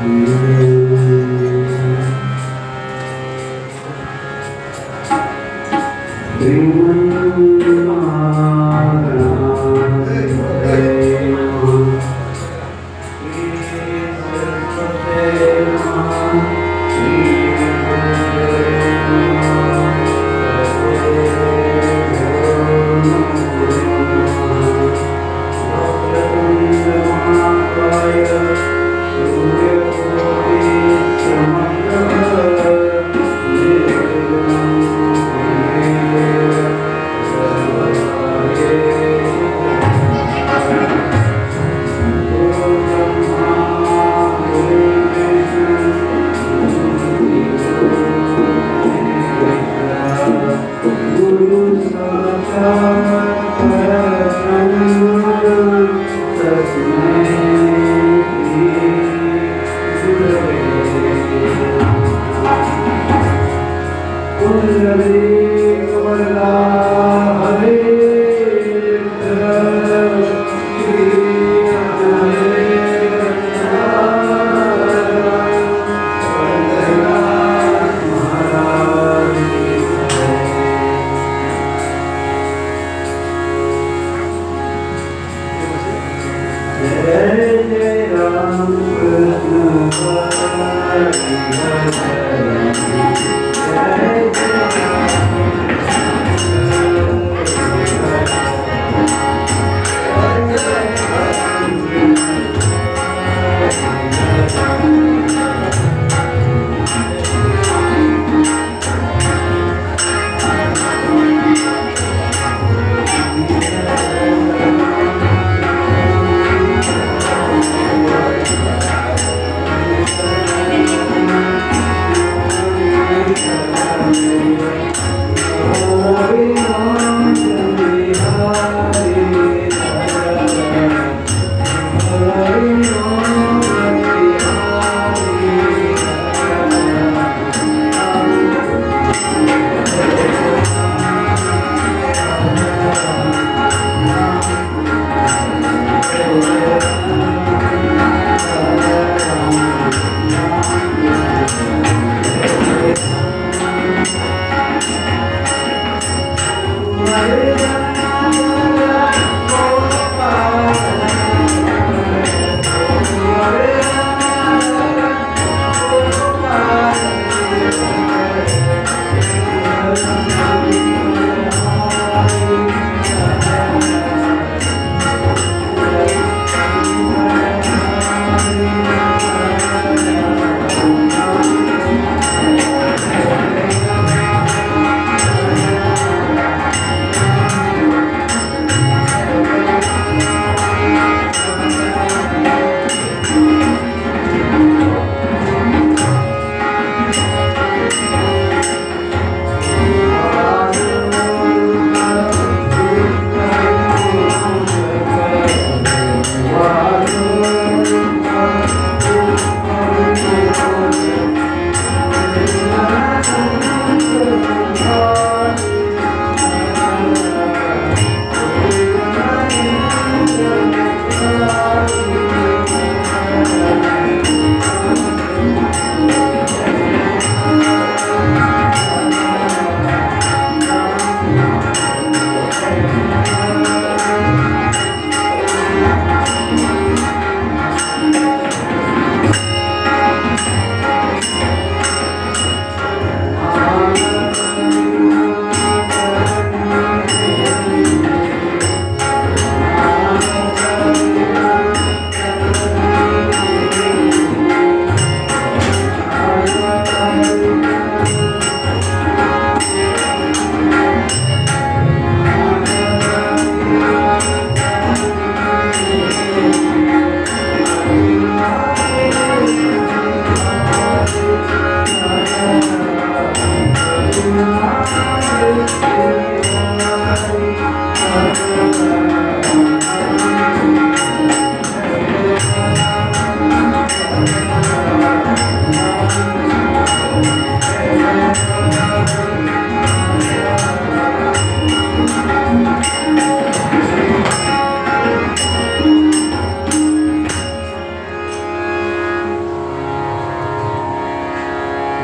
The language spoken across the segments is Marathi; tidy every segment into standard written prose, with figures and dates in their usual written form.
Jai Jai Ram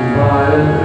Hare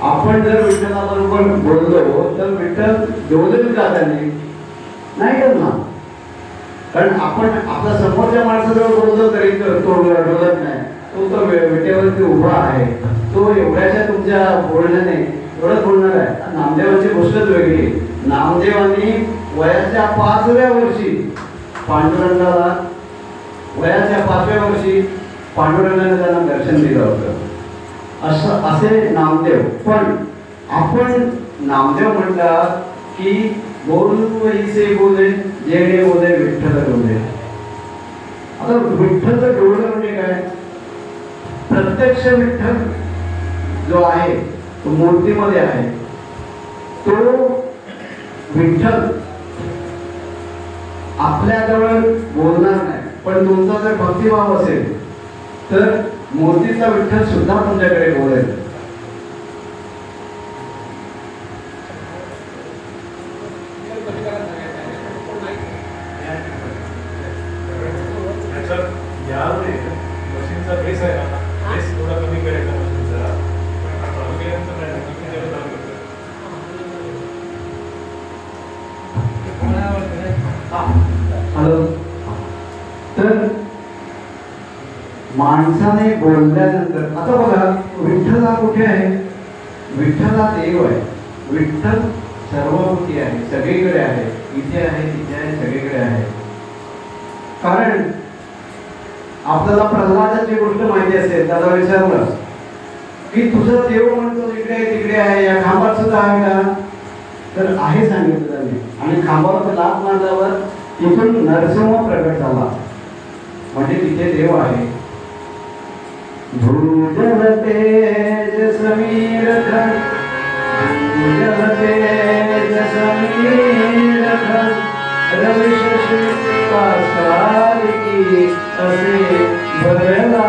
आपण जर विठ्ठलाबरोबर बोललो तर विठ्ठल डोलेल का त्याने? नाही करणार. कारण आपण आपल्या समोरच्या माणसाजवळ बोललो तरी तो डोलत नाही. तो विटेवरती उभा आहे. तो एवढ्याच्या तुमच्या बोलण्याने एवढंच बोलणार आहे. नामदेवांची गोष्टच वेगळी. नामदेवांनी वयाच्या 5व्या वर्षी पांडुरंगाला, वयाच्या 5व्या वर्षी पांडुरंगाने त्यांना दर्शन दिलं होतं. असे नामदेव. पण आपण नामदेव म्हणता की बोलू ऐसे बोले जेणे बोले विठ्ठल डोले. आता विठ्ठल डोळं म्हणजे काय? प्रत्यक्ष विठ्ठल जो आहे तो मूर्तीमध्ये आहे. तो विठ्ठल आपल्याजवळ बोलणार नाही. पण तुमचा जर भक्तिभाव असेल तर मूर्तीचा विठ्ठल सुद्धा तुमच्याकडे बोलेल. तर माणसाने बोलल्यानंतर आता बघा विठ्ठल हा कुठे आहे? विठ्ठल हा देव आहे. विठ्ठल सर्वभूती आहे, सगळीकडे आहे. इथे आहे, तिथे आहे, सगळीकडे आहे. कारण आपल्याला प्रल्हादाची गोष्ट माहिती असेल. त्याला विचारलं की तुझा देव म्हणतो इकडे आहे तिकडे आहे, या खांबात सुद्धा आहे का? तर आहे सांगितलं त्यांनी. आणि खांबावर लाथ मारल्यावर तिथून नरसिंह प्रकट झाला. म्हणजे तिथे देव आहे. भूजल तेज समीर खन, भूजल तेज समीर खन, रवि शशि कासारिकी असे भरला.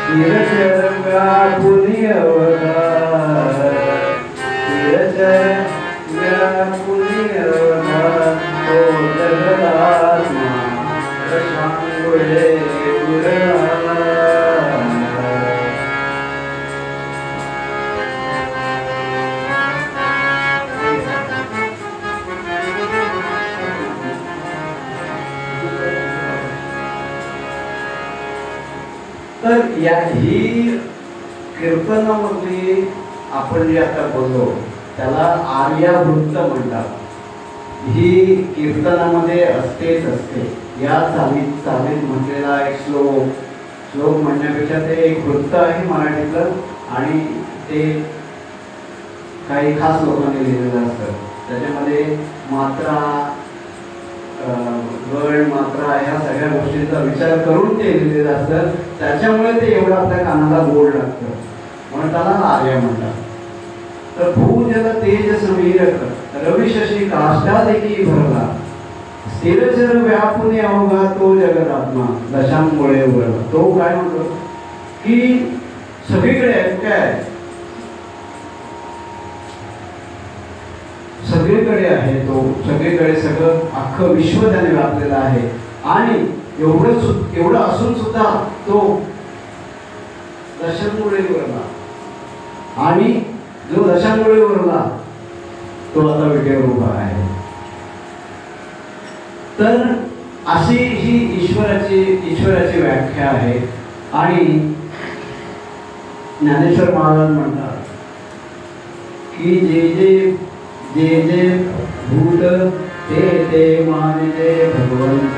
तिरचरंगा पुनी अवतार, तिरचरंगा पुनी अवतार, तो जगदात्मा सांगुळे गुरला. तर ही कीर्तनामधली आपण जे आता बोललो त्याला आर्यावृत्त म्हणतात. ही कीर्तनामध्ये असतेच असते. या चालीत म्हटलेला एक श्लोक म्हणण्यापेक्षा ते एक वृत्त आहे मराठीतलं. आणि ते काही खास लोकांनी लिहिलेलं असतं. त्याच्यामध्ये मात्रा, गण, मात्रा ह्या सगळ्या गोष्टींचा विचार करून ते लिहिलेलं असतं. त्याच्यामुळे ते एवढं आपल्या कानाला गोड लागतं. म्हणून त्याला आर्य म्हणतात. तर भूजल तेज समीर रवि शशि काष्ठा देखी भरला, स्थिरचर व्यापुने अवघा तो जगदात्मा दशांमुळे उरला. तो काय म्हणतो की सगळीकडे आहे. काय? सगळीकडे आहे तो. सगळीकडे सगळं अख्खं विश्व त्याने व्यापलेलं आहे. आणि एवढं असून सुद्धा तो दशांमुळे उरला. आणि जो दशांमुळे उरला तो आता विटेवर उभा आहे. तर अशी ही ईश्वराची व्याख्या आहे. आणि ज्ञानेश्वर महाराज म्हणतात की जे जे भूत ते ते मानिले भगवंत.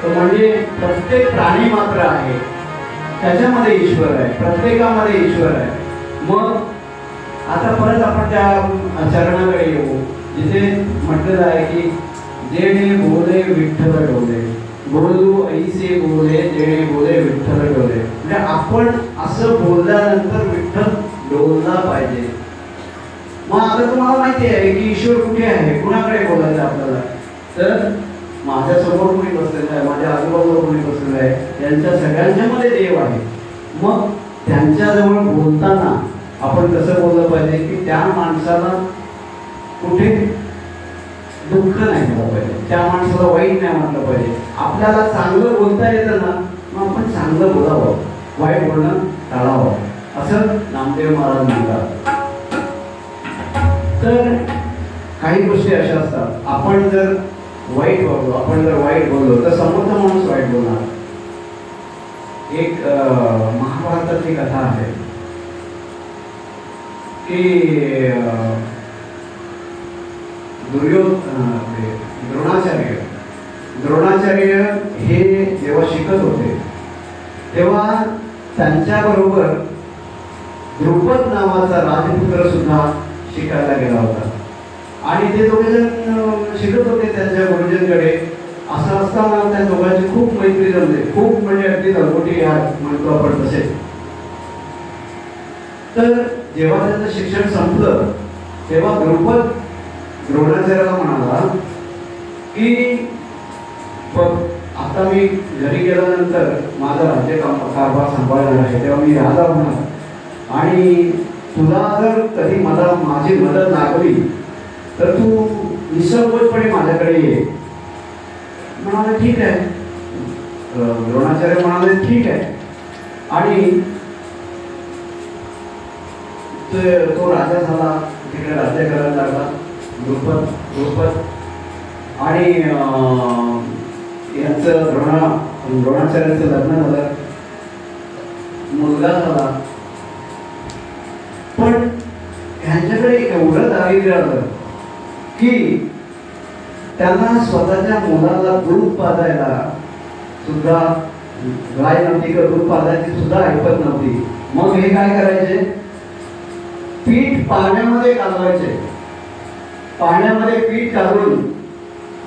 म्हणजे प्रत्येक प्राणी मात्र आहे त्याच्यामध्ये ईश्वर आहे. प्रत्येकामध्ये ईश्वर आहे. मग आता परत आपण त्या चरणाकडे येऊ जिथे म्हटलेलं आहे की जेणे बोले विठ्ठल डोले, बोलू ऐसे बोले जेणे बोले विठ्ठल डोले. म्हणजे आपण असं बोलल्यानंतर विठ्ठल डोलला पाहिजे. मग आता तुम्हाला माहिती आहे की ईश्वर कुठे आहे, कुणाकडे बोलायचं आपल्याला? तर माझ्यासमोर कोणी बसलेलं आहे, माझ्या आजूबाजूला कोणी बसलेलं आहे, यांच्या सगळ्यांच्या मध्ये देव आहे. मग त्यांच्याजवळ बोलताना आपण कसं बोललं पाहिजे की त्या माणसाला कुठे दुःख नाही झालं पाहिजे, त्या माणसाला वाईट नाही म्हटलं पाहिजे. आपल्याला चांगलं बोलता येतं ना, मग आपण चांगलं बोलावं, वाईट बोलणं टाळावं, असं नामदेव महाराज म्हणतात. तर काही गोष्टी अशा असतात, आपण जर वाईट बोललो, आपण जर वाईट बोललो तर समोरचा माणूस वाईट बोलणार. एक महाभारतातली कथा आहे की द्रोणाचार्य हे जेव्हा शिकत होते तेव्हा त्यांच्याबरोबर द्रुपद नावाचा राजपुत्र सुद्धा शिकायला गेला होता. आणि ते दोघे जण शिकत होते त्यांच्या गुरुजींकडे. असं असताना त्या दोघांची खूप मैत्री जमली, खूप म्हणजे अगदी लंगोटी म्हणतो आपण तसे. तर जेव्हा त्याचं शिक्षण संपलं तेव्हा द्रुपद द्रोणाचार्याला म्हणाला की बघ, आता मी घरी गेल्यानंतर माझा राज्य कारभार सांभाळणार आहे, तेव्हा मी राजा होणार आणि तुला जर कधी मला माझी मदत लागली तर तू निसंकोचपणे माझ्याकडे ये. म्हणाले ठीक आहे. द्रोणाचार्य म्हणाले ठीक आहे. आणि तो राजा झाला, तिकडे राज्य करायला लागला द्रुपद. आणि यांचं द्रोणाचार्याचं लग्न झालं, मुलगा झाला. पण ह्यांच्याकडे एवढं दारिद्र्य आलं की त्यांना स्वतःच्या मुलाला दूध पाजायला सुद्धा गाय नव्हती, का दूध पाजायची सुद्धा ऐपत नव्हती. मग हे काय करायचे, पीठ पाण्यामध्ये कालवायचे, पाण्यामध्ये पीठ काढून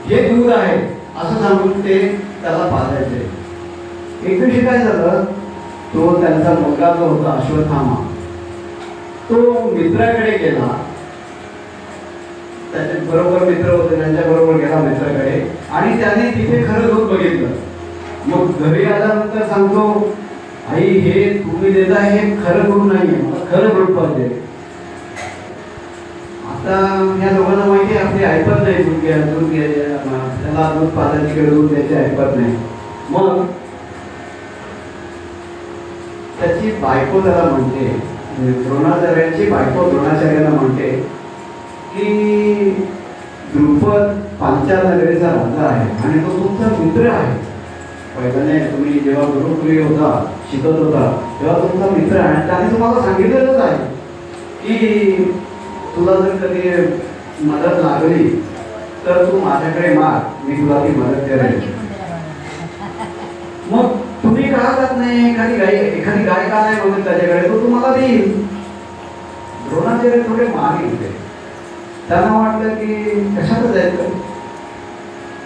हे दूध आहे असं सांगून ते त्याला पाजायचे. एक दिवशी काय झालं, तो त्यांचा मुलगा जो होता अश्वत्थामा, तो मित्राकडे गेला. त्याचे बरोबर मित्र होते, त्यांच्या बरोबर गेला मित्राकडे आणि त्याने तिथे खरं दूध बघितलं. मग घरी आल्यानंतर सांगतो, आई हे तुम्ही देता हे खरं दूध नाहीये, मला खरं दूध पाहिजे. आता या दोघांना माहिती आहे आपली ऐपत नाही, दूध घ्यायला त्याला दूध पाजायची, दूध द्यायची ऐपत नाही. मग त्याची बायको त्याला म्हणते, द्रोणाचार्यांची बायको द्रोणाचार्याला म्हणते की द्रुपद पांचाल नगरीचा राजा आहे आणि तो तुमचा मित्र आहे. पहिल्याने तुम्ही जेव्हा गुरुकुली होता, शिकत होता, तेव्हा तुमचा मित्र आहे. त्याने तुम्हाला सांगितलेलंच आहे की तुला जर कधी मदत लागली तर तू माझ्याकडे माग, मी तुला ती मदत करेन. मग तुम्ही का जात नाही, एखादी गाय का नाही बघत त्याच्याकडे, तो तुम्हाला देईल. द्रोणाचार्य थोडे मागे होते, त्यांना वाटलं की कशाला जायचं.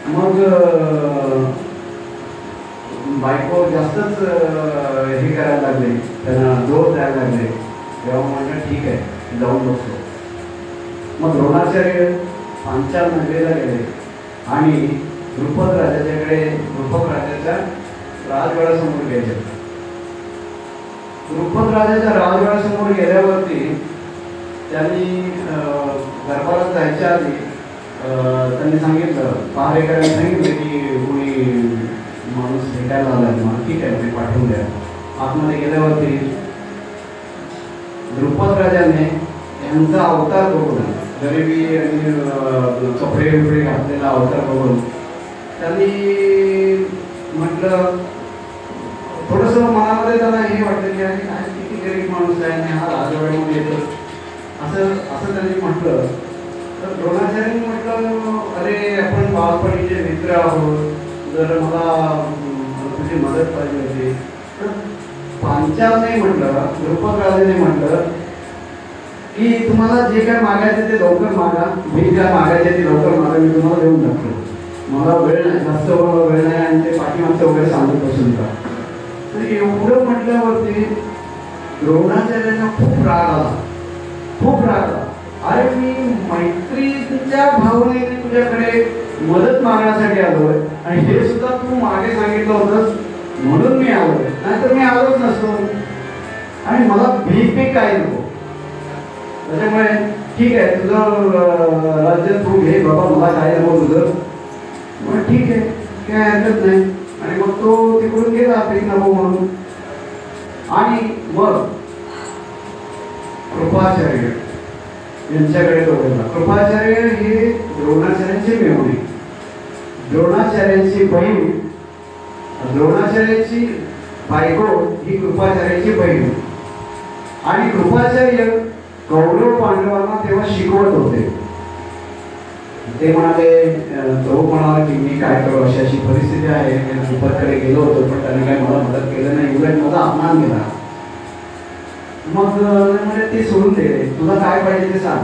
मग बायको जास्तच हे करायला लागले, त्यांना जोर द्यायला लागले. तेव्हा म्हटलं ठीक आहे, जाऊन बसलो. मग द्रोणाचार्य पांचाल नगरीला गेले आणि द्रुपद राजाच्या राजवाड्यासमोर गेले. द्रुपद राजाच्या राजवाड्यासमोर गेल्यावरती त्यांनी दरबारात जायच्या आधी त्यांनी सांगितलं, पहारेकरांनी सांगितलं की कोणी माणूस भेटायला आला मला, ठीक आहे मी पाठवून द्या. आतमध्ये गेल्यावरती द्रुपद राजाने यांचा अवतार बघून, गरिबी आणि कपडे बिपडे घातलेला अवतार बघून त्यांनी म्हटलं, थोडंसं मनामध्ये त्यांना हे वाटलं की अरे किती गरीब माणूस आहे आणि हा राजवाड्यामध्ये येतो, असं त्यांनी म्हटलं. तर द्रोणाचार्यांनी म्हटलं, अरे आपण बालपणीचे मित्र आहोत, जर मला तुझी मदत पाहिजे होती. तर पांचालने म्हटलं, द्रुपद राजाने म्हटलं की तुम्हाला जे काय मागायचं ते लवकर मागा, मी काय मागायचे ते लवकर मागा, मी तुम्हाला देऊन टाकतो. मला वेळ नाही, जास्त वेळ नाही आणि ते पाठीमागचं वगैरे सांगत बसून का. तर एवढं म्हटल्यावरती द्रोणाचार्यांना खूप राग आला. अरे मी मैत्रीच्या भावनेने तुझ्याकडे मदत मागण्यासाठी आलोय आणि हे सुद्धा तू मागे सांगितलं होतंस म्हणून मी आलोय, नाहीतर मी आलोच नसतो. आणि मला भीक काय नको. त्याच्यामुळे ठीक आहे तुझं राज्य तू घे बाबा, मला काय नको तुझं. मग ठीक आहे, काय हरकत नाही. आणि मग तो तिकडून गेला पीक नको म्हणून. आणि मग कृपाचार्य यांच्याकडे तो गेला. कृपाचार्य हे द्रोणाचार्यांचे मेहुणे, द्रोणाचार्यांची बहीण, द्रोणाचार्याची बायको ही कृपाचार्याची बहीण. आणि कृपाचार्य कौरव पांडवांना तेव्हा शिकवत होते. ते म्हणाले, तो म्हणाला की मी काय करू, अशी अशी परिस्थिती आहे. द्रुपदकडे गेलो होतो पण त्याने काय मला मदत केलं नाही, उलट माझा अपमान केला. मग म्हणजे ते सोडून दे, तुला काय पाहिजे ते सांग.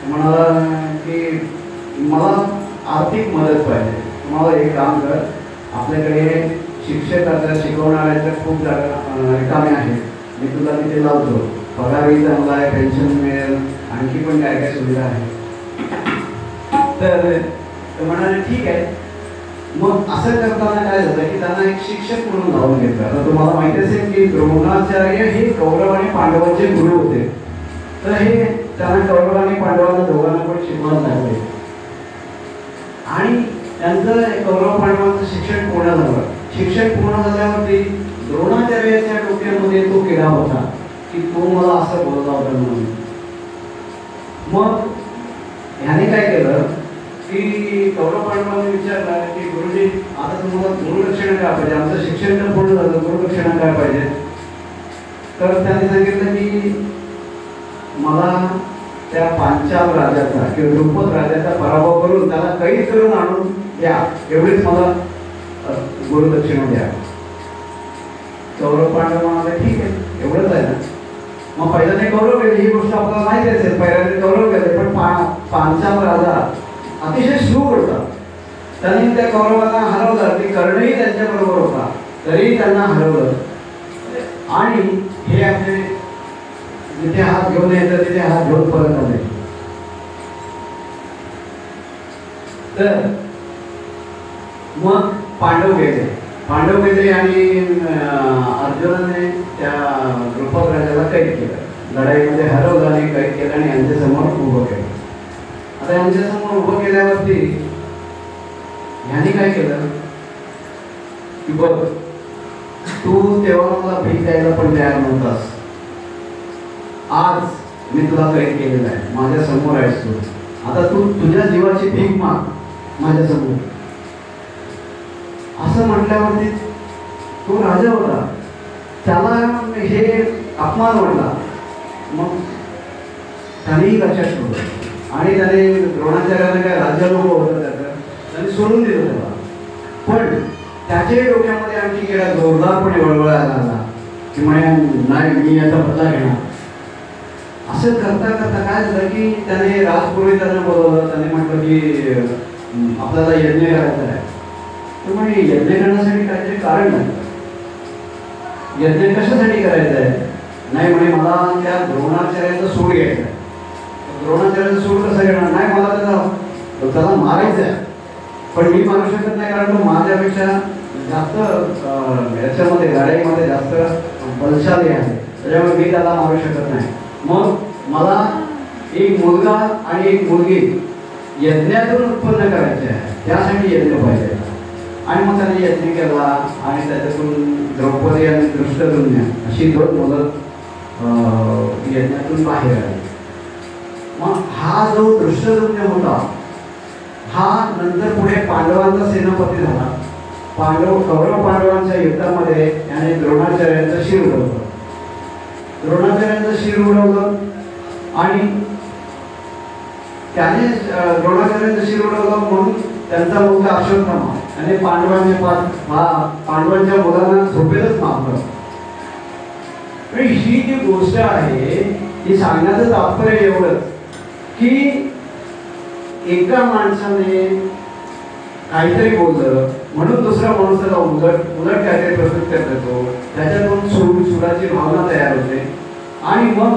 म्हणाला की मला आर्थिक मदत पाहिजे. तुम्हाला एक काम कर, आपल्याकडे शिक्षक आता शिकवणाऱ्याच्या खूप जागा रिकामे आहेत, मी तुला तिथे लावतो, पगारही चांगला आहे, पेन्शन मिळेल, आणखी पण काय काय सुविधा आहे. तर म्हणाले ठीक आहे. मग असं करताना काय झालं की त्यांना एक शिक्षक म्हणून लावून घेतलं. आता तुम्हाला माहिती असेल की द्रोणाचार्य हे कौरव आणि पांडवांचे गुरु होते. तर हे त्यांना कौरव आणि पांडवांना दोघांना पण शिकवत लागले. आणि त्यांचं कौरव पांडवांचं शिक्षण पूर्ण झालं. शिक्षण पूर्ण झाल्यावरती द्रोणाचार्याच्या डोक्यामध्ये तो किडा होता की तो मला असं बोलला होता म्हणून. मग ह्याने काय केलं की कौरव पांडवांनी विचारलं की गुरुजी आता तुम्हाला गुरुदक्षिणा काय पाहिजे, आमचं शिक्षण तर पूर्ण झालं, गुरुदक्षिणा काय पाहिजे. तर त्यांनी सांगितलं की मला त्या पांचाल राजाचा किंवा द्रुपद राजाचा पराभव करून त्याला कैद करून आणून द्या, एवढीच मला गुरुदक्षिणा द्या. कौरव पांडव म्हणाले ठीक आहे, एवढंच आहे ना. मग पहिल्याने कौरव गेले, ही गोष्ट आपल्याला माहिती असेल, पहिल्याने कौरव गेले. पण पांचाल राजा अतिशय शूर होता. त्यांनी त्या कौरवांना हरवलं. ते कर्णही त्यांच्याबरोबर होता, तरीही त्यांना हरवलं. आणि हे आपले जिथे हात घेऊन यायचं तिथे हात घेऊन परत आले. तर मग पांडव गेले आणि अर्जुनाने त्या द्रुपद राजाला कैद केलं, लढाईमध्ये हरवलं आणि कैद केलं आणि यांच्यासमोर उभं केलं. आता यांच्यासमोर उभं केल्यावरती ह्याने काय केलं की बघ, तू तेव्हा मला भीक द्यायला पण तयार नव्हतास, आज मी तुला कैद केलेलं आहे, माझ्या समोर आहेस तू, आता तू तुझ्या जीवाची भीक माग माझ्या समोर. असं म्हटल्यावरती तो राजा होता, त्याला हे अपमान वाटला. मग त्यानेही लक्षात ठेवलं आणि त्याने द्रोणाचार्याने काय राज्य नको होतं त्याचं, त्याने सोडून दिलं त्याला. पण त्याच्याही डोक्यामध्ये आणखी गेला जोरदारपणे वळवळायला लागला की म्हणे नाही मी याचा बदला घेणार. असं करता करता काय झालं की त्याने राजपुरोहितांना बोलवलं. त्याने म्हटलं की आपल्याला यज्ञ करायचा आहे. तर म्हणजे यज्ञ करण्यासाठी काहीतरी कारण नाही. यज्ञ कशासाठी करायचं आहे? नाही म्हणे मला त्या द्रोणाचार्याचा सूड घ्यायचा आहे. द्रोणाचार्याचा सूड कसं घेणार? नाही मला त्याला मारायचं आहे, पण मी मारू शकत नाही कारण तो माझ्यापेक्षा जास्त याच्यामध्ये लढाईमध्ये जास्त बलशाली आहे, त्याच्यामुळे मी त्याला मारू शकत नाही. मग मला एक मुलगा आणि एक मुलगी यज्ञातून उत्पन्न करायचे आहे, त्यासाठी यज्ञ पाहिजे. आणि मग त्याने यज्ञ केला आणि त्याच्यातून द्रौपदी आणि दृष्टद्युम्न अशी दोन मुलं यज्ञातून बाहेर आली. मग हा जो दृष्टद्युम्न होता हा नंतर पुढे पांडवांचा सेनापती झाला. कौरव पांडवांच्या युद्धामध्ये याने द्रोणाचार्यांचं शिर उडवलं. द्रोणाचार्यांचं शिर उडवलं आणि त्याने द्रोणाचार्यांचं शिर उडवलं म्हणून त्यांचा मुलगा अश्वत्थामा आणि पांडवांच्या मुलांना झोपेतच मारलं. ही जी गोष्ट आहे ती सांगण्याचं तात्पर्य एवढंच की एका माणसाने काहीतरी बोललं म्हणून दुसऱ्या माणसाला उलट काहीतरी प्रकृत करतो, त्याच्यातून सुराची भावना तयार होते आणि मग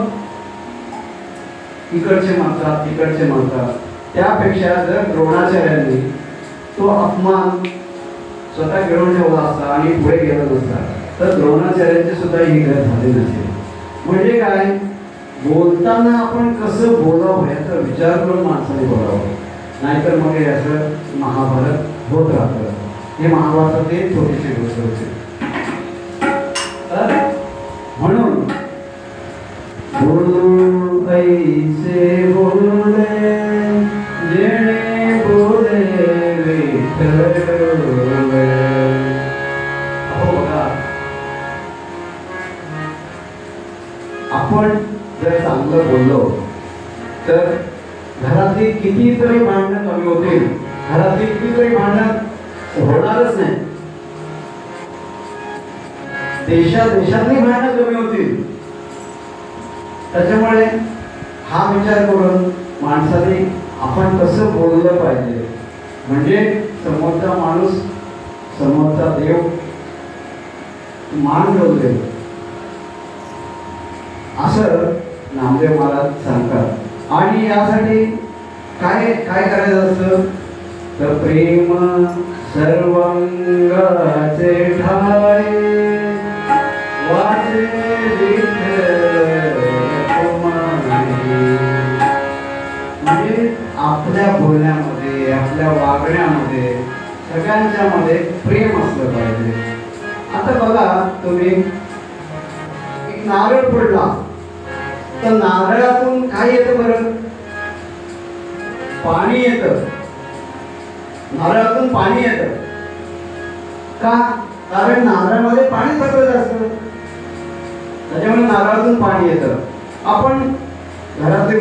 इकडचे मारतात तिकडचे मारतात. त्यापेक्षा जर द्रोणाचार्यांनी तो अपमान स्वतः गिळून ठेवला असता आणि पुढे गेला नसता तर द्रोणाचार्यांची सुद्धा ही गत झाली नसेल. म्हणजे काय बोलताना आपण कसं बोलावं याचा विचार करून माणसाने बोलावं, नाहीतर मग हे असं महाभारत होत राहतं. हे महाभारतातली छोटीशी गोष्ट होती. तर म्हणून बोलू ऐसे बोले जेणे बोले विठ्ठल. हो बघा, आपण जर चांगलं बोललो तर घरातली कितीतरी भांडणं कमी होतील, घरातली कितीतरी भांडणं होणारच नाही, देशातली भांडणं कमी होतील. त्याच्यामुळे हा विचार करून माणसाने आपण कसं बोललं पाहिजे, म्हणजे समोरचा माणूस, समोरचा देव मान ठेवले असं नामदेव महाराज सांगतात. आणि यासाठी काय काय करायचं असतं तर प्रेम सर्वांगाचे ठाई वाचे म्हणजे आपल्या बोलण्यामध्ये, आपल्या वागण्यामध्ये, सगळ्यांच्या मध्ये प्रेम असलं पाहिजे. आता बघा, तुम्ही एक नारळ पडला तर नारळातून काय येतं बरं? पाणी येतं. नारळातून पाणी येतं का? कारण नारळामध्ये पाणी भरलेलं असतं, त्याच्यामुळे नारळातून पाणी येतं. आपण घरातले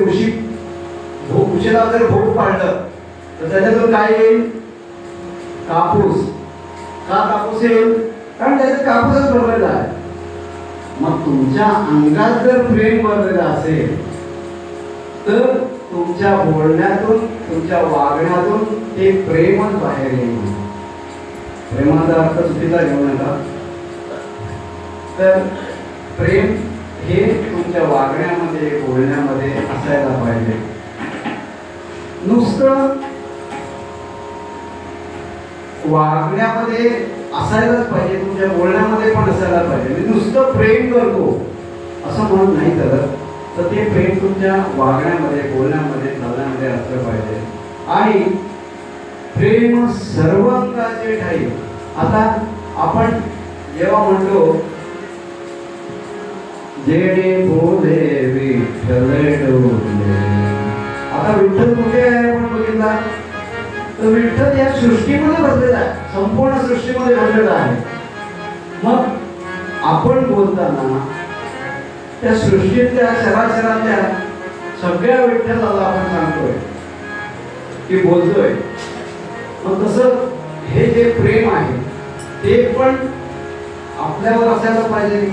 उशीला जर भोग पाडलं तर त्याच्यातून काय येईल? कापूस. का कापूस येईल? कारण त्याच्यात कापूसच भरलेला आहे. मग तुमच्या अंगात जर प्रेम भरलेलं असेल तर तुमच्या बोलण्यातून, तुमच्या वागण्यातून ते प्रेमच बाहेर येईल. प्रेमाचा अर्थ चुकीचा घेऊ नका. तर प्रेम हे तुमच्या वागण्यामध्ये, बोलण्यामध्ये असायला पाहिजे. नुसतं वागण्यामध्ये असायलाच पाहिजे, तुमच्या बोलण्यामध्ये पण असायला पाहिजे. मी नुसतं प्रेम करतो असं म्हणून नाही करत, तर ते प्रेम तुमच्या वागण्यामध्ये, बोलण्यामध्ये, चालण्यामध्ये असलं पाहिजे. आणि प्रेम सर्वांगाचे ठाई. आता आपण जेव्हा म्हणतो जेणे बोले विठ्ठल डोले, आता विठ्ठल कुठे आहे आपण बघितला तर विठ्ठल या सृष्टीमध्ये भरलेला आहे, संपूर्ण सृष्टीमध्ये भरलेला आहे. मग आपण बोलताना त्या सृष्टीतल्या, चराचरातल्या सगळ्या विठ्ठलाला आपण सांगतोय की बोलतोय. मग तसं हे जे प्रेम आहे ते पण आपल्यावर असायला पाहिजे.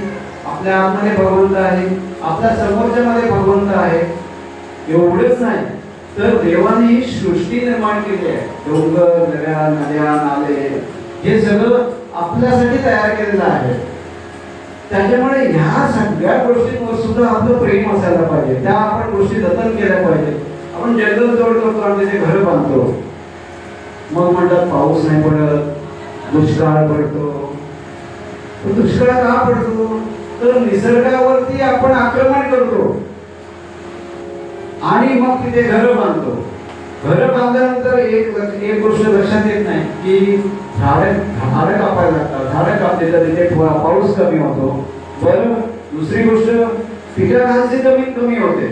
आपल्या आतमध्ये भगवंत आहे, आपल्या समोरच्या मध्ये भगवंत आहे. एवढंच नाही तर देवाने ही सृष्टी निर्माण केली आहे. डोंगर, दऱ्या, नद्या, नाले हे सगळं आपल्यासाठी तयार केलेलं आहे. त्याच्यामुळे ह्या सगळ्या गोष्टींवर सुद्धा आपलं प्रेम असायला पाहिजे. त्या आपण गोष्टी जतन केल्या पाहिजे. आपण जंगल तोड करतो आणि तिथे घर बांधतो, मग म्हणतात पाऊस नाही पडत, दुष्काळ पडतो. दुष्काळ का पडतो? तर निसर्गावरती आपण आक्रमण करतो आणि मग तिथे घर बांधतो. घर बांधल्यानंतर एक गोष्ट लक्षात येत नाही की झाडं कापायला लागतात. झाडं कापली तर तिथे पाऊस कमी होतो. बरं, दुसरी गोष्ट पिकाखालची जमीन कमी होते.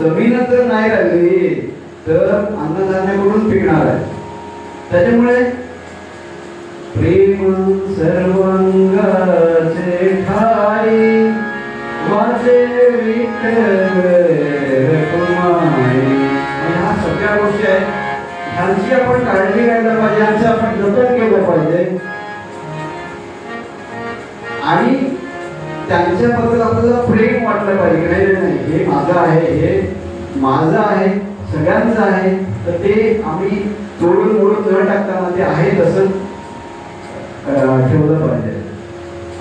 जमीन जर नाही राहिली तर अन्नधान्य कुठून पिकणार आहे? त्याच्यामुळे प्रेम सर्वांगाचे ठाई वाचे विठ्ठल रखुमाई. ह्या सगळ्या गोष्टी आहेत, ह्यांची आपण काळजी घ्यायला पाहिजे, ह्यांचं आपण जतन केलं पाहिजे. आणि त्यांच्याबद्दल आपल्याला प्रेम वाटलं पाहिजे. नाही नाही, हे माझं आहे, हे माझं आहे, सगळ्यांचं आहे. तर ते आम्ही तोडून मोडून न टाकताना ते आहे तसं ठेवलं पाहिजे.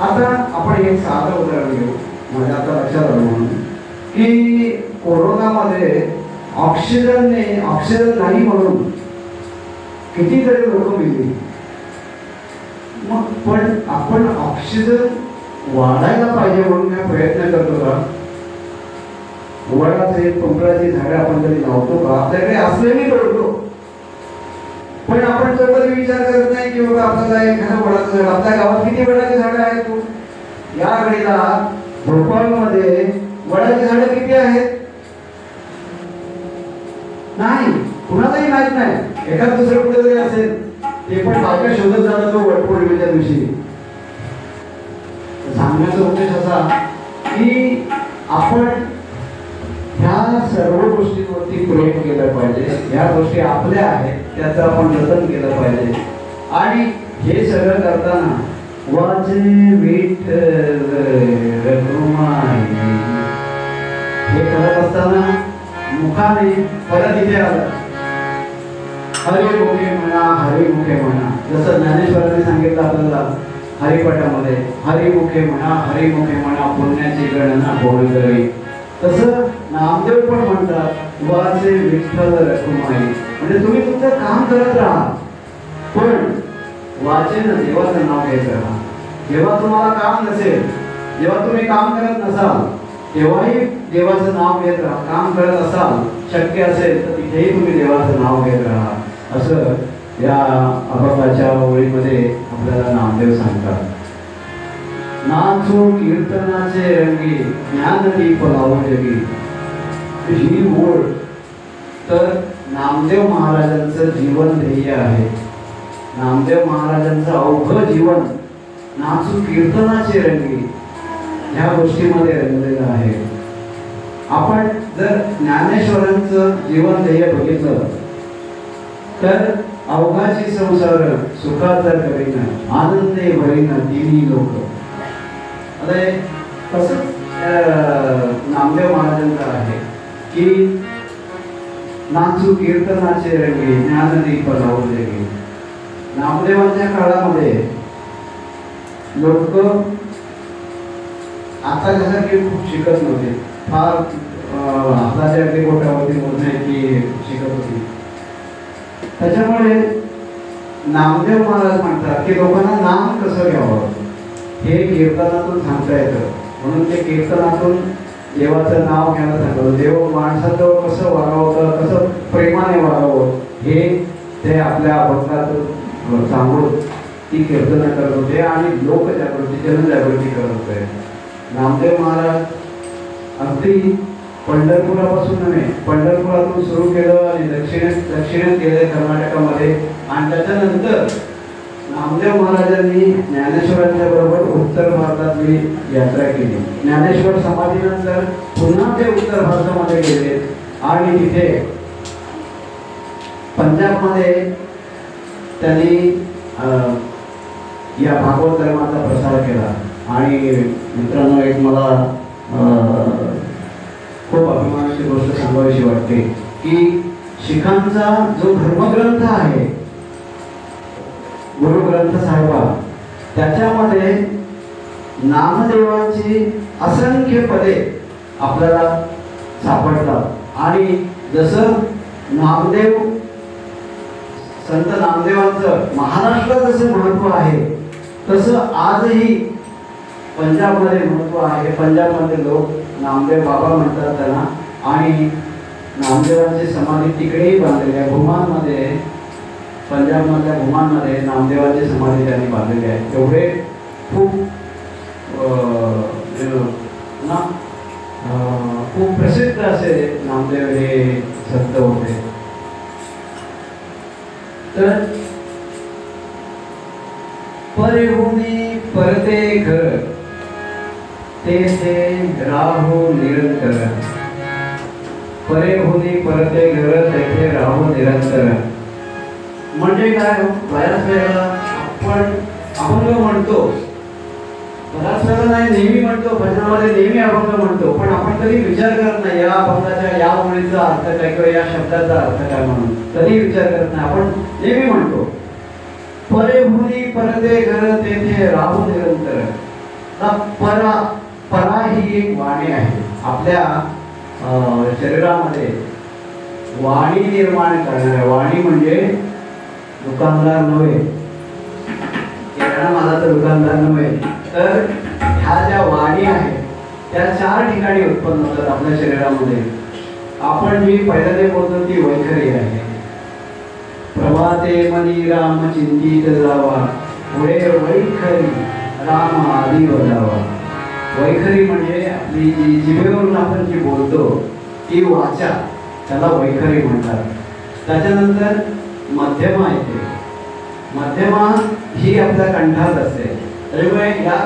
आता आपण एक साधं उदाहरण घेऊ. माझ्या आता लक्षात आलं म्हणून की कोरोनामध्ये ऑक्सिजन नाही म्हणून कितीतरी लोक मिळली. मग पण आपण ऑक्सिजन वाढायला पाहिजे म्हणून काय प्रयत्न करतो का? वडाचे पिंपळाची झाडं आपण कधी लावतो का? आपल्याकडे असलेली तोडतो, पण आपण तो कधी विचार करत नाही की बाबा आपल्याला एखादं वडाचं झाड, आपल्या गावात किती वडाची झाडं आहेत? तू या घडीला भोपाळमध्ये वडाची झाडं किती आहेत? नाही, कुणालाही माहित नाही. एखाद दुसरं कुठेतरी असेल, ते पण बायका शोधत जातात तो वटपौर्णिमेच्या दिवशी. सांगण्याचा उद्देश असा की आपण ह्या सर्व गोष्टींवरती प्रेम केलं पाहिजे. ह्या गोष्टी आपल्या आहेत, त्याचं आपण जतन केलं पाहिजे. आणि हे सगळं करताना वाचे विठ्ठल रघुमाई, हे करत असताना मुखाने परत इथे आलं, हरिमुखे म्हणा, हरिमुखे म्हणा. जसं ज्ञानेश्वरांनी सांगितलं आपल्याला हरिपाठामध्ये, हरिमुखे म्हणा पुण्याची गणना होईल करी. तसं नामदेव पण म्हणतात वाचे विठ्ठल रखुमाई, म्हणजे तुम्ही तुमचं काम करत राहा, पण वाचेन देवाचं नाव घेत राहा. जेव्हा तुम्हाला काम नसेल, जेव्हा तुम्ही काम करत नसाल, तेव्हाही देवाचं नाव घेत राहा. काम करत असाल, शक्य असेल तर तिथेही तुम्ही देवाचं नाव घेत राहा. असं या अभंगाच्या ओळीमध्ये आपल्याला नामदेव सांगतात. नाचो कीर्तनाचे रंगी, ज्ञानदीप लावू जगी. ही मूळ तर नामदेव महाराजांचं जीवन ध्येय आहे. नामदेव महाराजांचं अवघं जीवन नाचो कीर्तनाचे रंगी ह्या गोष्टीमध्ये रंगलेलं आहे. आपण जर ज्ञानेश्वरांचं जीवन ध्येय बघितलं तर अवघाची संसार सुखाचा करीन, आनंदे भरीन दिनी लोक. आता तसंच नामदेव महाराजांचं आहे की नाचू कीर्तनाचे रंगी, ज्ञानदीप लावू जगी. नामदेवांच्या काळामध्ये लोक आता जसं की खूप शिकत नव्हते, फार हाताच्या अगदी बोटावरती मोजण्याची शिकत होती. त्याच्यामुळे नामदेव महाराज म्हणतात की लोकांना नाम कसं घ्यावं हे कीर्तनातून सांगता येतं. म्हणून ते कीर्तनातून देवाचं नाव घ्यायला सांगतो. देव माणसाजवळ कसं वागावं, कसं प्रेमाने वागावं हे ते आपल्या अभंगातून सांगून ती कीर्तनं करत होते आणि लोकजागृती, जनजागृती करत होते. नामदेव महाराज अगदी पंढरपुरापासून नव्हे, पंढरपुरातून सुरू केलं आणि दक्षिणेत गेले कर्नाटकामध्ये. आणि त्याच्यानंतर नामदेव महाराजांनी ज्ञानेश्वरांच्या बरोबर उत्तर भारतातली यात्रा केली. ज्ञानेश्वर समाधीनंतर पुन्हा ते उत्तर भारतामध्ये गेले आणि तिथे पंजाबमध्ये त्यांनी या भागवत धर्माचा प्रसार केला. आणि मित्रांनो, एक मला खूप अभिमानाची गोष्ट सांगावीशी वाटते की शिखांचा जो धर्मग्रंथ आहे गुरु ग्रंथ साहेबा, त्याच्यामध्ये नामदेवाची असंख्य पदे आपल्याला सापडतात. आणि जसं नामदेव, संत नामदेवांचं महाराष्ट्रात जसं महत्त्व आहे तसं आजही पंजाबमध्ये महत्त्व आहे. पंजाबमध्ये लोक नामदेव बाबा म्हणतात त्यांना, आणि नामदेवांची समाधी तिकडेही बांधलेली आहे. भूमानमध्ये, पंजाबमधल्या भूमानमध्ये नामदेवाची समाधी त्यांनी बांधलेली आहे. एवढे खूप खूप प्रसिद्ध असे नामदेव हे संत होते. तर परिहुनी परते घर, तेथे राहू निरंतर. परिहुनी परते घर, तेथे राहू निरंतर. म्हणजे काय? बऱ्याच वेळेला आपण अभंग म्हणतो, बऱ्याच वेळेला नाही, नेहमी म्हणतो, भजनामध्ये नेहमी अभंग म्हणतो, पण आपण कधी विचार करत नाही या अभंगाच्या या ओळीचा अर्थ काय किंवा या शब्दाचा अर्थ काय म्हणून कधी विचार करत नाही. आपण नेहमी म्हणतो परिहुनी परते घर, तेथे राहू निरंतर. परा परा ही एक वाणी आहे. आपल्या शरीरामध्ये वाणी निर्माण करणाऱ्या, वाणी म्हणजे दुकानदार नव्हे, किराणा मालाचा दुकानदार नव्हे, तर ह्या ज्या वाणी आहेत त्या 4 ठिकाणी उत्पन्न होतात आपल्या शरीरामध्ये. आपण जी पहिल्यांदा बोलतो ती वैखरी आहे. प्रभाते मनी राम चिंतित जावा, पुढे वैखरी राम आदी वदावा. वैखरी म्हणजे आपली जी जिभेवरून आपण जी बोलतो ती वाचा, त्याला वैखरी म्हणतात. त्याच्यानंतर मध्यमा येते. मध्यमा ही आपल्या कंठात असते. त्यामुळे या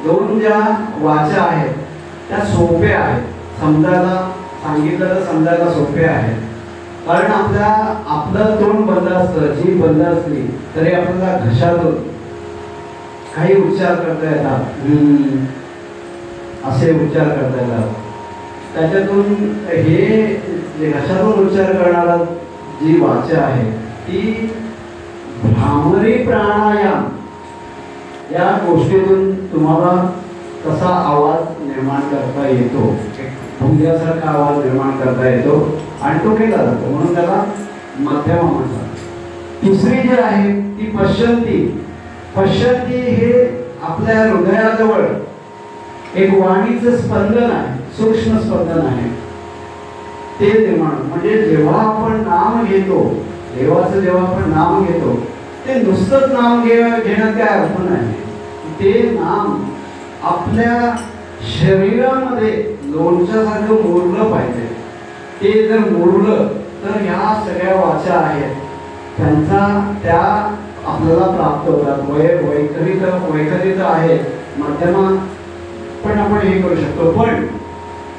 दोन ज्या वाचा आहेत त्या सोप्या आहेत. समजायला सांगितलं तर समजायला सोप्या आहेत. कारण आपलं तोंड बंद असतं, जीभ बंद असली तरी आपल्याला घशातून काही उच्चार करता येतात. असे उच्चार करता येतात. त्याच्यातून हे घशातून उच्चार करणारा जी वाचा आहे ती भ्रामरी प्राणायाम या गोष्टीतून तुम्हाला तसा आवाज निर्माण करता येतो. भुंग्यासारखा आवाज निर्माण करता येतो आणि तो केला जातो, म्हणून त्याला मध्यमा म्हणतात. दुसरी जी आहे ती पश्यंती. पश्यंती हे आपल्या हृदयाजवळ एक वाणीचं स्पंदन आहे, सूक्ष्म स्पंदन आहे. ते निर्माण म्हणजे जेव्हा आपण नाम घेतो, देवाचं जेव्हा आपण नाम घेतो, ते नुसतंच नाम घेण्यात काय अर्थ नाही. ते नाम आपल्या शरीरामध्ये लोणच्यासारखं मुरलं पाहिजे. ते जर मुरलं तर ह्या सगळ्या वाचा आहेत त्या आपल्याला प्राप्त होतात. वैखरी तर आहे, मध्यमा पण आपण हे करू शकतो. पण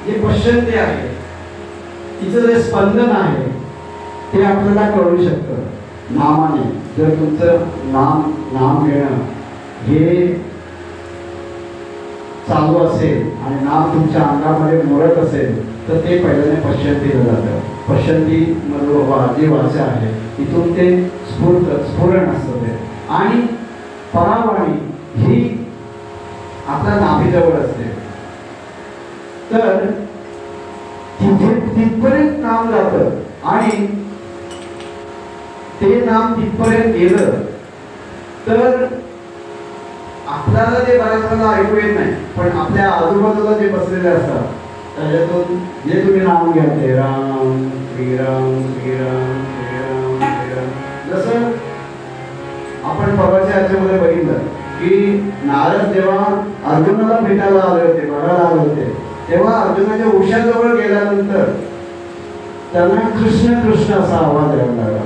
जे पश्यंती आहे तिचं जे स्पंदन आहे ते आपल्याला कळू शकतं नामाने. जर तुमचं नाम घेणं हे चालू असेल आणि नाम तुमच्या अंगामध्ये मोरत असेल तर ते पहिल्याने पश्यंतीला जातं. पश्यंती जी वाचा आहे तिथून ते स्फुरण असतं ते. आणि परावाणी ही आपल्या नाभीजवळ असते. तर तिथपर्यंत नाम जातं आणि ते नाम तिथपर्यंत गेलं तर आपल्याला ते बऱ्याच वेळेला ऐकू येत नाही, पण आपल्या आजूबाजूला जे बसलेले असतात त्याच्यातून जे तुम्ही नाम घ्या ते राम श्रीराम श्रीराम श्रीराम श्रीराम. जसं आपण परवाच्या याच्यामध्ये बघितलं की नारद जेव्हा अर्जुनाला भेटायला आले होते, बघायला आले होते, तेव्हा अर्जुनाच्या उशाजवळ गेल्यानंतर त्यांना कृष्ण कृष्ण असा आवाज यायला लागला.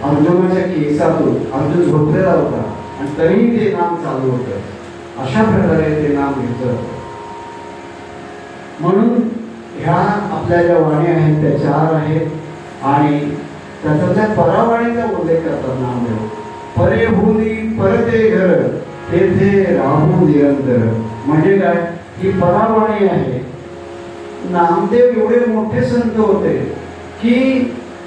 अर्जुनाच्या केसातून अर्जुन झोपलेला होता आणि तरीही ते नाम चालू होतं. अशा प्रकारे ते नाम घेतलं. म्हणून ह्या आपल्या ज्या वाणी आहेत त्या 4 आहेत आणि त्याच्यातल्या परावाणीचा उल्लेख करतात नामदेव. परे भूनी परते घर तेथे राहू निरंतर. म्हणजे काय, ही परावाणी आहे. नामदेव एवढे मोठे संत होते की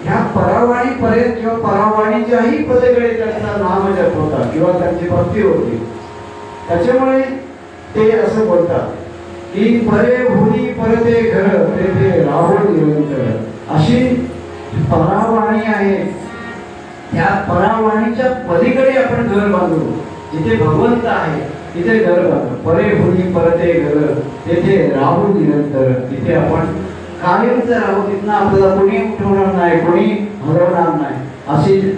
ह्या परावाणी पर्यंत किंवा परावाणीच्याही पलीकडे त्यांचा नाम जप होता किंवा त्यांची भक्ती होती. त्याच्यामुळे ते असं बोलतात की परे भूनी परते घर तेथे राहू निरंतर. अशी परावाणी आहे. त्या परावाणीच्या पलीकडे आपण घर बांधू. जिथे भगवंत आहे तिथे घर बांधू. परे भूनी परते घर तेथे राहू निरंतर. तिथे आपण कायमच राहू. तिथनं आपल्याला कोणी उठवणार नाही, कोणी हलवणार नाही.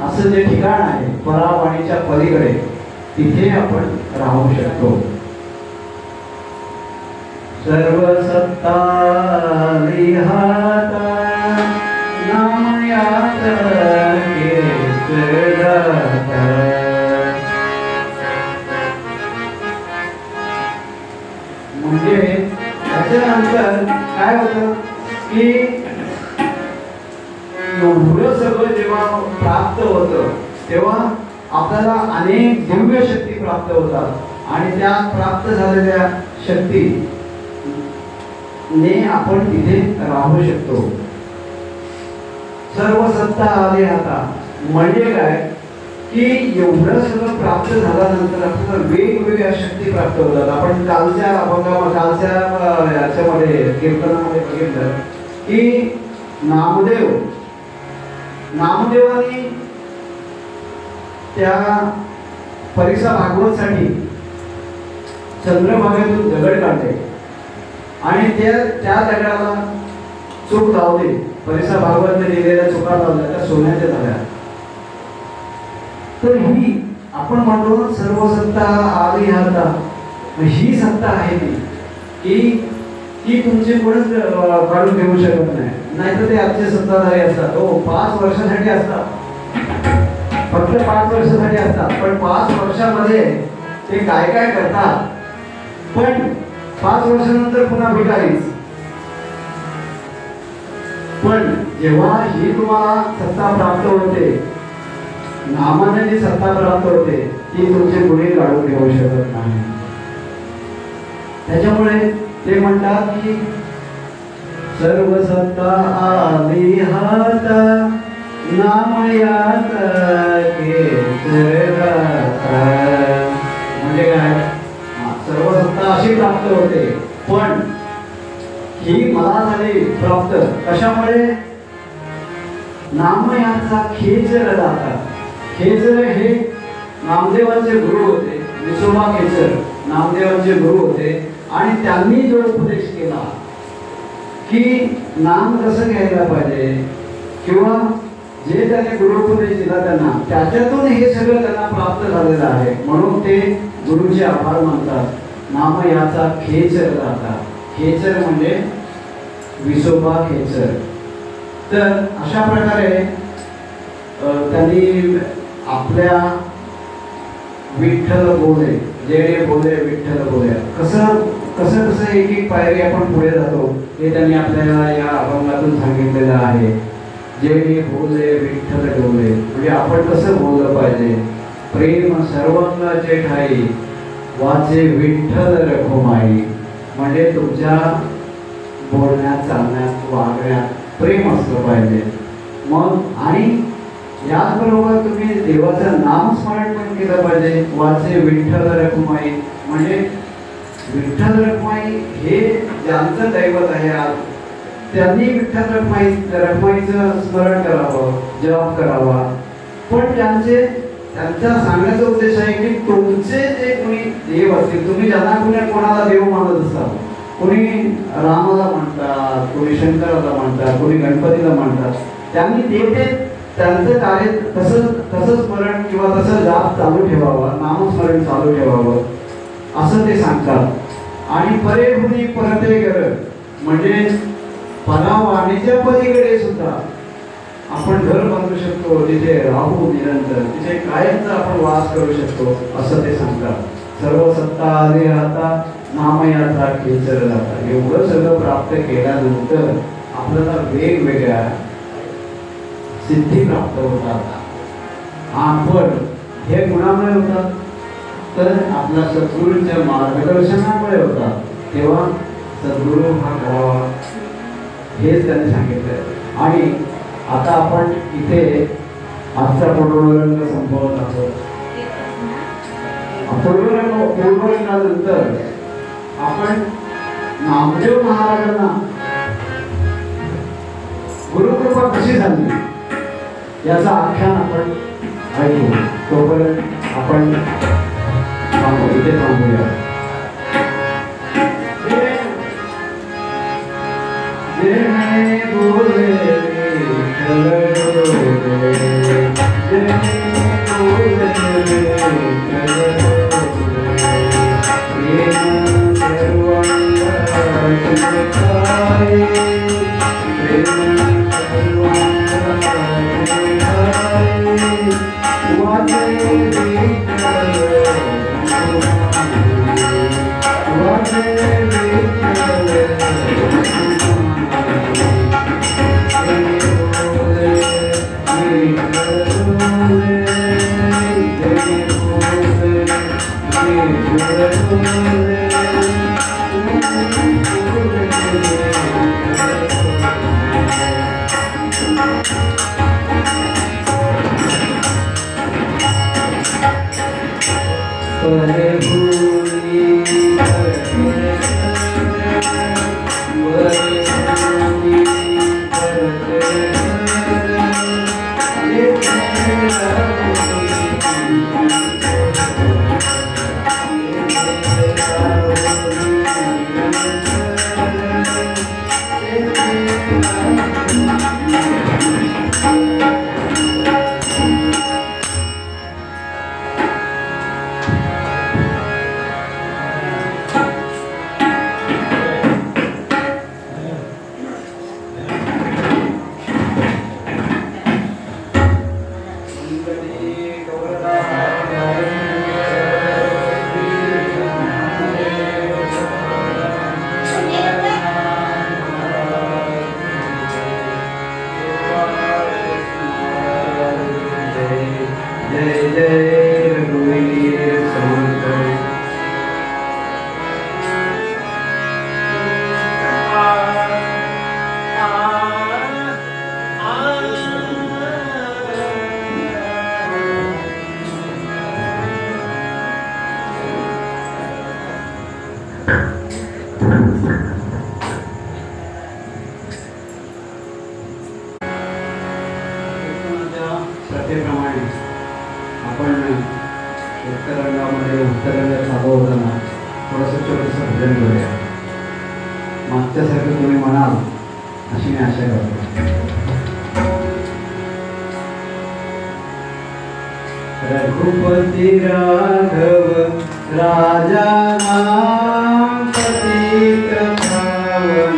असं जे ठिकाण आहे परावाणीच्या पलीकडे, तिथे आपण राहू शकतो. सर्व सत्ता लिहाता नाम यात केसरदाता. म्हणजे त्याच्यानंतर काय होतं की एवढं सगळं जेव्हा प्राप्त होतं तेव्हा आपल्याला अनेक दिव्य शक्ती प्राप्त होतात आणि त्या प्राप्त झालेल्या शक्ती ने आपण तिथे राहू शकतो. सर्व सत्ता आली आता म्हणजे काय की एवढं सगळं प्राप्त झाल्यानंतर आपल्याला वेगवेगळ्या शक्ती प्राप्त होतात. आपण कालच्या याच्यामध्ये कीर्तनामध्ये बघितलं की नामदेवानी त्या परीक्षा भागवतसाठी चंद्रभागेतून दगड काढले आणि त्या दगडाला चूक लावली, परिसर भागवतने लिहिलेल्या चुका लावल्या त्या सोन्याच्या झाल्या. तर ही आपण म्हणतो सर्व सत्ता आली हाता, ही सत्ता आहे की तुमचे कोणच काढून घेऊ शकत नाही. नाहीतर ते आजचे सत्ताधारी असतात, हो 5 वर्षासाठी असतात, फक्त 5 वर्षासाठी असतात, पण 5 वर्षामध्ये ते काय काय करतात, पण 5 वर्षानंतर पुन्हा भिकारीच. पण जेव्हा ही तुम्हाला सत्ता प्राप्त होते, नामाने जी सत्ता प्राप्त होते, ती तुमचे कुणी काढून घेऊ शकत नाही. त्याच्यामुळे ते म्हणतात की सर्व सत्ता आली हाता, नाम याचा केसरदाता. म्हणजे काय, सर्व सत्ता अशी प्राप्त होते, पण ही मला झाली प्राप्त कशामुळे, नाम याचा खेचर दाता. खेचर हे नामदेवांचे गुरु होते, विसोबा खेचर नामदेवांचे गुरु होते, आणि त्यांनी जो उपदेश केला की नाम कसं घ्यायला पाहिजे, किंवा जे त्याने गुरुपदेश दिला त्यांना, त्याच्यातून हे सगळं त्यांना प्राप्त झालेलं आहे. म्हणून ते गुरुचे आभार मानतात. नाम याचा खेचर दाता. खेचर म्हणजे विसोबा खेचर. तर अशा प्रकारे त्यांनी आपल्या विठ्ठल बोले, जेणे बोले विठ्ठल बोले, कसं कसं कसं एक एक पायरी आपण पुढे जातो हे त्यांनी आपल्याला या अभंगातून सांगितलेलं आहे. जेणे बोले विठ्ठल डोले, म्हणजे आपण कसं बोललं पाहिजे. प्रेम सर्वांगाचे ठाई, वाचे विठ्ठल रखुमाई. म्हणजे तुमच्या बोलण्यात, चालण्यात, वागण्यात प्रेम असलं पाहिजे. मग आणि याचबरोबर तुम्ही देवाचं नामस्मरण पण केलं पाहिजे. वाचे विठ्ठल रखुमाई, म्हणजे विठ्ठल रखुमाई हे ज्यांचं दैवत आहे आज, त्यांनी विठ्ठल रखुमाईचं स्मरण करावं, जप करावा. पण त्यांचा सांगण्याचा उद्देश आहे की तुमचे जे कोणी देव असतील, तुम्ही ज्यांना कोणाला देव मानत असाल, कोणी रामाला म्हणतात, कोणी शंकराला म्हणतात, कोणी गणपतीला म्हणतात, त्यांनी ते त्यांचं कार्य तसं स्मरण किंवा तसं जाप चालू ठेवावं, नामस्मरण चालू ठेवावं असं ते सांगतात. आणि परेभुनी परते गर, म्हणजे परावाणीच्या पलीकडे सुद्धा आपण घर बांधू शकतो, तिथे राहू निरंतर, तिथे कायमचा आपण वास करू शकतो असं ते सांगतात. सर्व सत्ता आली हाता, नाम याचा खेचर दाता. एवढं सगळं प्राप्त केल्यानंतर आपल्याला वेगवेगळ्या सिद्धी प्राप्त होतात. आपण हे गुणामुळे होतात, तर आपल्या सद्गुरूंच्या मार्गदर्शनामुळे होतात. तेव्हा सद्गुरू हा करावा हेच त्यांनी सांगितलं. आणि आता आपण इथे आजचा पूर्वरंग संपवत आहोत. पूर्वरंगानंतर आपण नामदेव महाराजांना गुरुकृपा कशी झाली याचा आख्यान आपण ऐकू. तोपर्यंत आपण इथे थांबूया. श्रद्धेप्रमाणे आपण उत्तरंगामध्ये उत्तरंग चालू होताना थोडंसं छोटंसं भजन करूया. मागच्यासारखं तुम्ही म्हणाल अशी मी आशा करतो. रघुपती राघव राजा नाम पतित पावन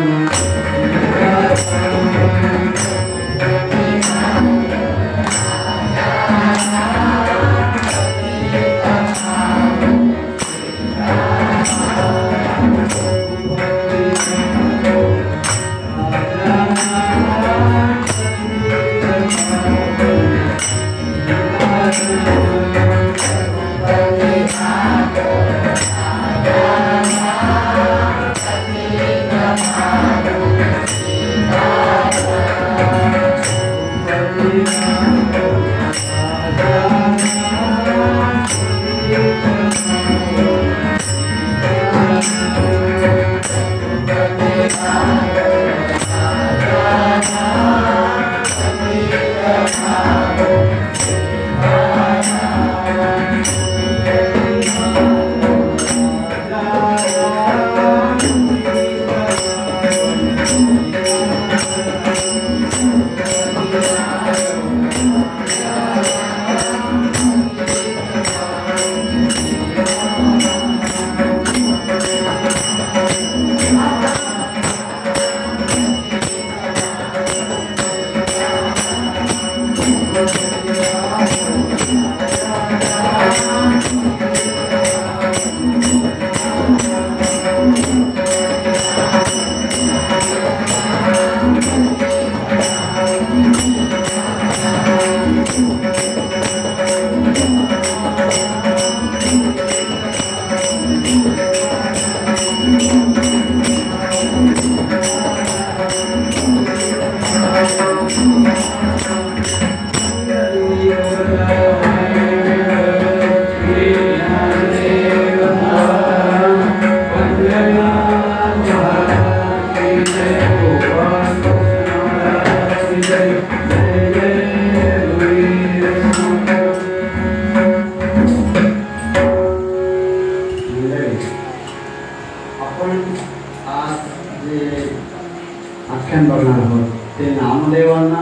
आख्यान बघणार आहोत ते नामदेवांना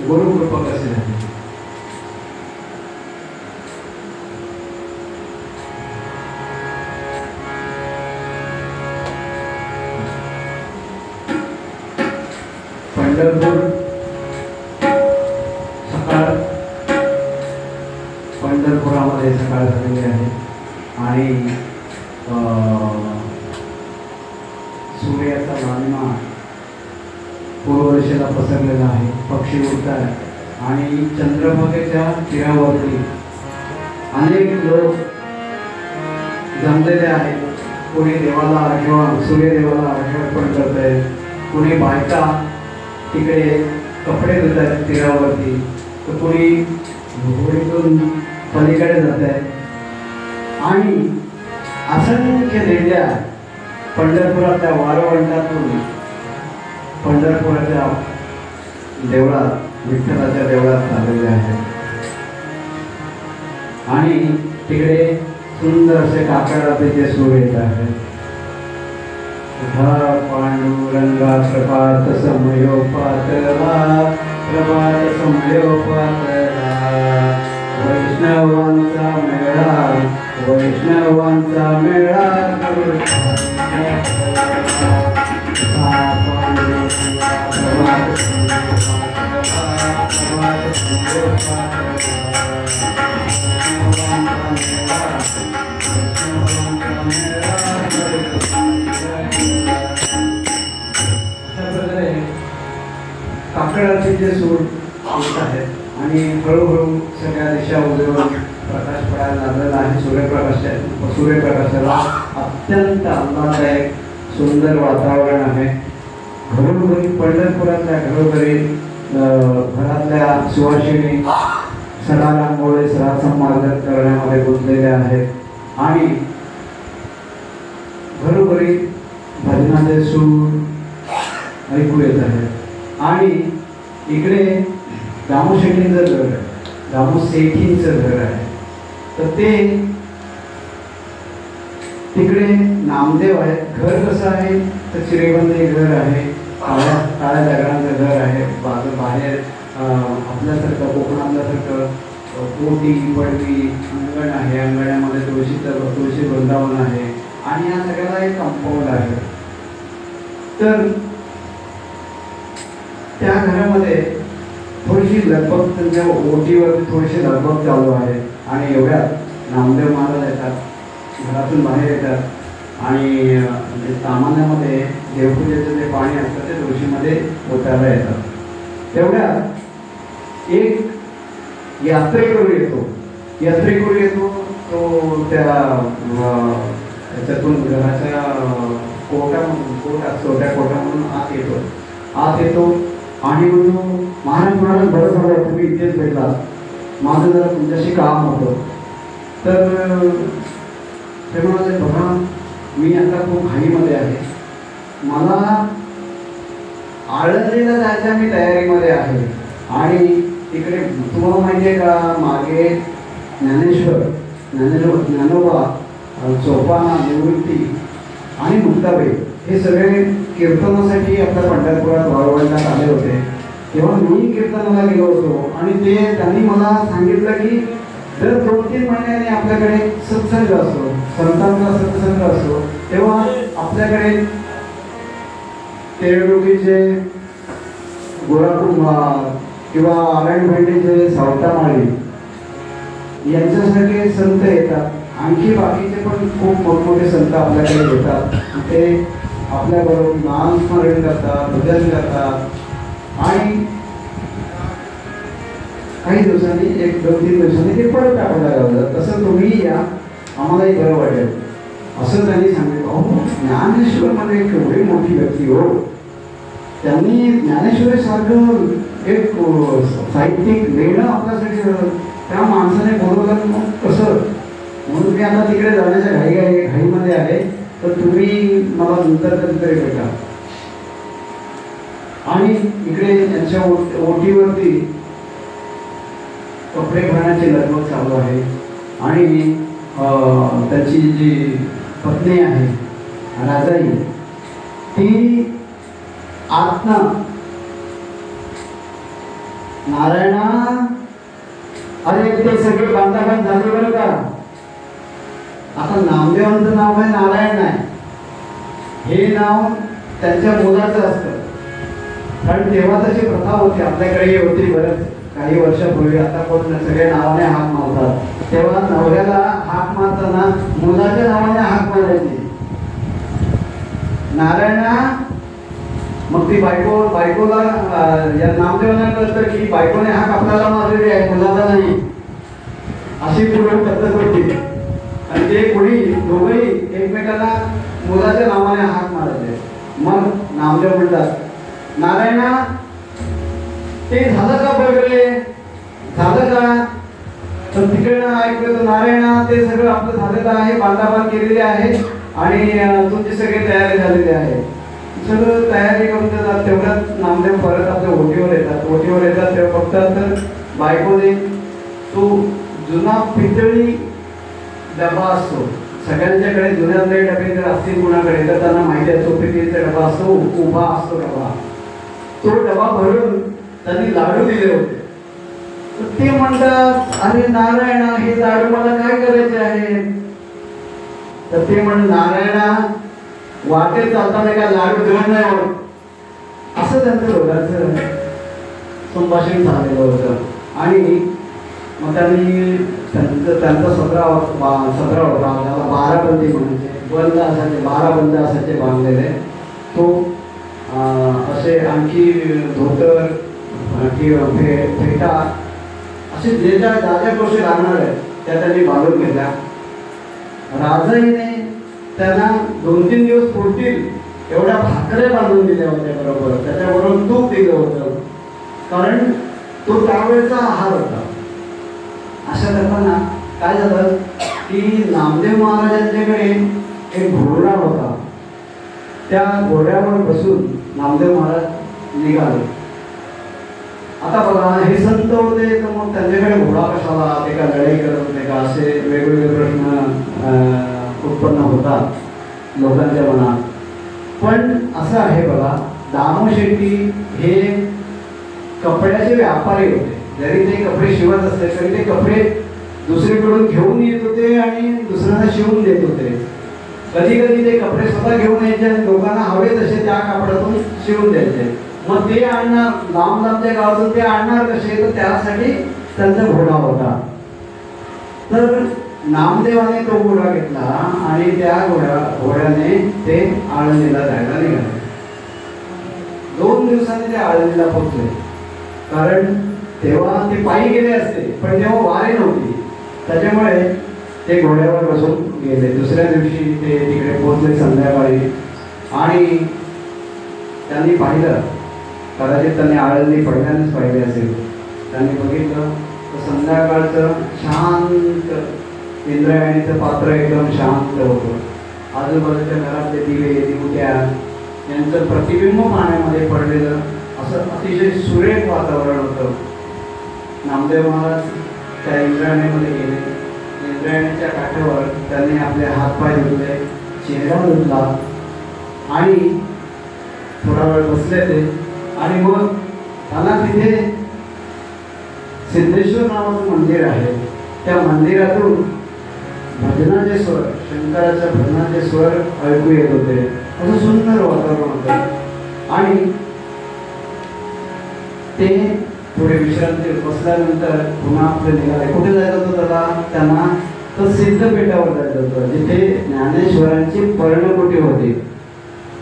गुरुकृपा कसे झाली. पंढरपूर सकाळ पंढरपुरामध्ये सकाळ झालेली आहे आणि सूर्याचा लालिमा पूर्व दिशेला पसरलेला आहे. पक्षी उडतात आणि चंद्रभागेच्या तीरावरती अनेक लोक जमलेले आहेत. कोणी देवाला अर्घ्य सूर्यदेवाला अर्घ्य अर्पण करत आहे, कोणी बायका तिकडे कपडे धुत आहेत तीरावरती, तर कोणी घोडीतून पलीकडे जात आहे आणि असंख्य दिंड्या पंढरपुरातल्या वारवंटातून पंढरपुराच्या देवळात विठ्ठलाच्या देवळात चाललेले आहेत आणि तिकडे सुंदर असे काकडाचे सूर येत आहेत. पांडुरंगा प्रभात समयोपातला प्रभात समयोपातला वैष्णवांचा मेळा वैष्णवांचा मेळा प्रभात काकडाचे जे सूर होत आहेत आणि हळूहळू सगळ्या दिशा उजळून प्रकाश पडायला लागलेला आहे. सूर्यप्रकाशाला अत्यंत आल्हाददायक सुंदर वातावरण आहे. घरोघरी पंढरपुरातल्या घरोघरी घरातल्या सुवासिनी सडा रांगोळी सडा संमार्जन करण्यामध्ये गुंतलेल्या आहेत आणि घरोघरी भजनाचे सूर ऐकू येत आहेत. आणि इकडे दामू शेट्टींचं घर आहे, दामू सेठींचं घर आहे. तर ते तिकडे नामदेव आहे. घर कसं आहे तर चिरेबंदी घर आहे, काळ्या दगडांचं घर आहे. बाहेर आपल्यासारखं कोकणातल्यासारखं पोटी पडवी अंगण आहे. अंगणामध्ये तुळशी वृंदावन आहे आणि या सगळ्याला एक कंपाऊंड आहे. तर त्या घरामध्ये थोडीशी लगबग त्यांच्या ओटीवरती थोडीशी लगबग चालू आहे. आणि एवढ्यात नामदेव महाराज येतात, घरातून बाहेर येतात आणि सामान्यामध्ये देवपूजेचं जे पाणी असतं ते तुळशीमध्ये ओतायला येतात. तेवढ्यात एक यात्रेकरू येतो. तो त्या त्याच्यातून घराच्या कोट असतो, त्या कोटामधून आत येतो आणि म्हणतो, महाराज बरं झालं तुम्ही इथेच भेटला, माझं जरा तुमच्याशी काम होतं. तर ते म्हणाले, बघा मी आता खूप घाईमध्ये आहे, मला आळंदीला जायच्या मी तयारीमध्ये आहे. आणि तिकडे तुम्हाला माहिती आहे का, मागे ज्ञानोबा, चोपाना, निवृत्ती आणि मुक्ताबाई हे सगळे कीर्तनासाठी आपल्या पंढरपुरात वाळवंटात आले होते. तेव्हा मी कीर्तनाला गेलो होतो आणि त्यांनी मला सांगितलं की दर 2-3 महिन्याने आपल्याकडे सत्संग असतो, संतांचा सत्संग असतो. तेव्हा आपल्याकडे तेरडोकीचे गोराकुंभार किंवा आरणभंडीचे सावतामाळी यांच्यासारखे संत येतात. आणखी बाकीचे पण खूप मोठमोठे संत आपल्याकडे येतात. ते आपल्याबरोबर नामस्मरण करतात, भजन करतात आणि काही दिवसांनी 1-2-3 दिवसांनी ते परत आपल्याला लावतात. तसं तुम्ही या, आम्हालाही बरं वाटेल असं त्यांनी सांगितलं. अहो, ज्ञानेश्वरमध्ये केवढी मोठी व्यक्ती हो, त्यांनी ज्ञानेश्वरीसारखं एक साहित्यिक लेणं आपल्यासाठी त्या माणसाने बोलवलं, मग कसं. म्हणून मी आता तिकडे जाण्याच्या घाईमध्ये आहे. तर तुम्ही मला नंतर कधीतरी भेटा. आणि इकडे त्यांच्या ओटीवरती कपडे भरण्याची लगबग चालू आहे. आणि त्याची जी पत्नी आहे राजाई, ती आत्मा नारायणा, अरे ते सगळे बांधाबांध झाले बरं का. आता नामदेवांचं नाव आहे, नारायण नाही. हे नाव त्यांच्या मुलाचं असतं. कारण तेव्हा तशी प्रथा होती, आपल्याकडे होती बरंच काही वर्षापूर्वी. आता कोण सगळे नावाने हाक मारतात. तेव्हा नवऱ्याला हाक मारताना मुलाच्या नावाने हाक मारायची, नारायणा. मग ती बायकोला या नामदेवांना कळतं की बायकोने हाक आपल्याला मारलेली आहे, मुलाला नाही. अशी पूर्ण पद्धत होती. आणि ते कोणी दोघंही एकमेकाला मुलाच्या नावाने हाक मारायचे. मग नामदेव म्हणतात, नारायणा ते झालं का वगैरे, झालं का. तर तिकडनं ऐकलं, नारायणा ते सगळं आपलं झालेलं आहे, बांधाबांध केलेली आहे आणि तुमची सगळी तयारी झालेली आहे. सगळं तयारी करून देतात. तेवढ्यात नामदेव परत आपल्या ओटीवर येतात. तेव्हा बघतात तर बायकोने तो जुना पितळी डबा असतो, सगळ्यांच्याकडे जुन्यातले डबे जर असतील कुणाकडे तर त्यांना माहिती असतो पितळीचा डबा असतो, उभा असतो डबा. तो डबा भरून त्यांनी लाडू दिले होते. तर ते म्हणतात, अरे नारायणा हे लाडू मला काय करायचे आहे. तर ते म्हणतात, नारायणा वाटेत चालताना का लाडू घेऊन नाही होत. असं त्यांचं दोघांचं संभाषण झालेलं होतं. आणि मग त्यांचा सतरा होता, त्याला 12 बंदी म्हणायचे, बंद असायचे, 12 बंद असायचे बांधलेले. तो असे आणखी धोतर किंवा फेटा असे जे ज्या गोष्टी लागणार आहेत त्या त्यांनी बांधून घेतल्या. राजाईने त्यांना 2-3 दिवस पुरतील एवढ्या भाकऱ्या बांधून दिल्या होत्या बरोबर. त्याच्याबरोबर तूप दिलं होतं, कारण तो त्यावेळेचा आहार होता. अशा करताना काय झालं की नामदेव महाराजांच्याकडे एक घोडा होता. त्या घोड्यावर बसून नामदेव महाराज निघाले. आता बघा, हे संत होते तर मग त्यांच्याकडे घोडा कशाला, ते का लढाई करत होते का, असे वेगवेगळे प्रश्न उत्पन्न होतात लोकांच्या मनात. पण असं आहे बघा, दामो शेट्टी हे कपड्याचे व्यापारी होते. जरी ते कपडे शिवत असते तरी ते कपडे दुसरीकडून घेऊन येत होते आणि दुसऱ्यांना शिवून देत होते. कधी कधी ते कपडे स्वतः घेऊन यायचे आणि लोकांना हवे तसे त्या कापडातून शिवून द्यायचे. मग ते आणणार, लांब लांबच्या गावातून ते आणणार कसे, तर त्यासाठी त्यांचा घोडा होता. तर नामदेवाने तो घोडा घेतला आणि त्या घोड्याने ते आळंदीला जायला निघाले. 2 दिवसांनी ते आळंदीला पोहोचले. कारण तेव्हा ते पायी गेले असते, पण तेव्हा वारी नव्हती, त्याच्यामुळे ते घोड्यावर बसून गेले. दुसऱ्या दिवशी ते तिकडे पोहोचले संध्याकाळी. आणि त्यांनी पाहिलं, कदाचित त्यांनी आळंदी पहिल्यांदाच पाहिली असेल, त्यांनी बघितलं तर संध्याकाळचं शांत इंद्रायणीचं पात्र एकदम शांत होतं. आजूबाजूच्या घरातले दिवे दिवट्या यांचं प्रतिबिंब पाण्यामध्ये पडलेलं असं अतिशय सुरेख वातावरण होतं. नामदेव महाराज त्या इंद्रायणीमध्ये गेले. इंद्रायणीच्या काठावर त्यांनी आपले हातपाय धुतले, चेहरा धुतला आणि थोडा वेळ बसले ते. आणि मग त्यांना तिथे सिद्धेश्वर नावाचं मंदिर आहे, त्या मंदिरातून भजनाचे स्वर, शंकराच्या भजनाचे स्वर ऐकू येत होते. असं सुंदर वातावरण होतं. आणि ते थोडे विश्रांती बसल्यानंतर पुन्हा आपले निघाले. कुठे जायचं होतं त्यांना? तर सिद्धपेठावर जायचं होतं, जिथे ज्ञानेश्वरांची पर्णकुटी होती.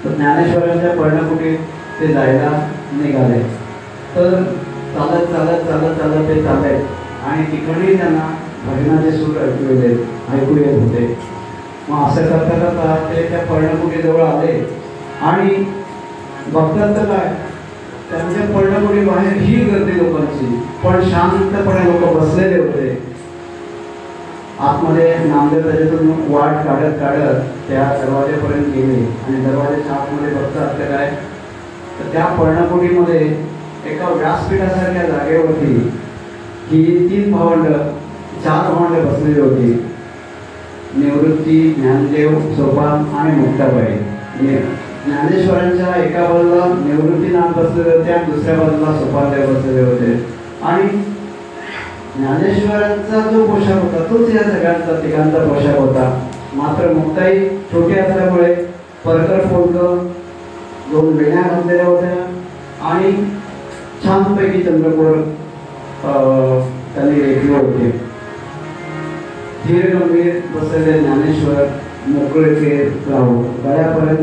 तर ज्ञानेश्वरांच्या पर्णकुटी ते जायला निघाले. तर चालत चालत चालत चालत ते चालले आणि तिकडे त्यांना भजनाचे सूर ऐकू येत होते. मग असं करता करता ते त्या पर्णकुटीजवळ आले आणि बघतात तर काय, त्यांच्या पर्णकुटी बाहेर ही गर्दी लोकांची, पण शांतपणे लोक बसलेले होते. आतमध्ये नामदेव त्याच्यातून वाट काढत काढत त्या दरवाज्यापर्यंत गेले आणि दरवाजाच्या आतमध्ये बघतात तर काय, तर त्या पर्णकुटीमध्ये एका व्यासपीठासारख्या जागेवरती ही 3 भावंड 4 भावंड बसलेली होती. निवृत्ती, ज्ञानदेव, सोपान आणि मुक्ताबाई. ज्ञानेश्वरांच्या एका बाजूला निवृत्ती नाम बसलेले होते आणि दुसऱ्या बाजूला सोपानदेव बसलेले होते. आणि ज्ञानेश्वरांचा जो पोशाख होता तोच या सगळ्यांचा तिघांचा पोशाख होता. मात्र मुक्ताई छोटी असल्यामुळे परकर पोलक, 2 वेण्या घातलेल्या होत्या आणि छानपैकी चंद्रकोर त्यांनी रेखले होते. धीर गंभीर बसलेले ज्ञानेश्वर, मोकळे केस, गळ्यापर्यंत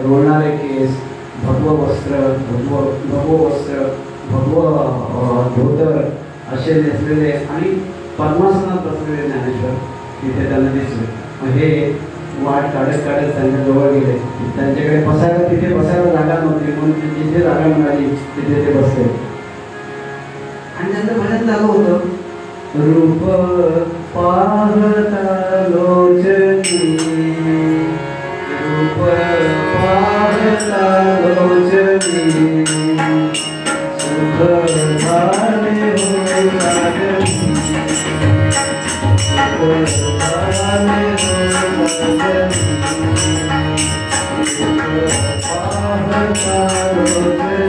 रोवणारे केस, भगव वस्त्र, धोतर असे नेसलेले आणि पद्मासनात बसलेले ज्ञानेश्वर तिथे त्यांना दिसले. हे वाट काढत काढत त्यांच्या जवळ गेले. त्यांच्याकडे बसायला, तिथे बसायला जागा नव्हती, म्हणून जिथे जागा मिळाली तिथे ते बसले. आणि त्यांचं भजन चालू होतं. रूप पाहता लोचनी, रूप पाहता लोचनी, सुख झाले हो राजनी, सुख झाले हो राजनी, रूप पाहता लोचनी.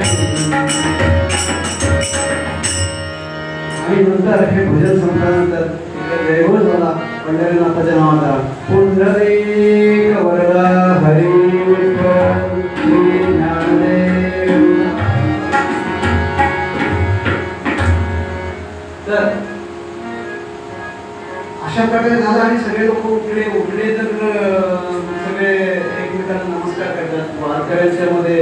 आणि नंतर हे भजन संपल्यानंतर जयघोष झाला पंढरीनाथाच्या नावाचा. पुंडलिक वरदा हरी विठ्ठल श्री ज्ञानदेव. तर अशा प्रकारे झालं आणि सगळे लोक उठले तर सगळे एकमेकांना नमस्कार करतात. वारकऱ्यांच्या मध्ये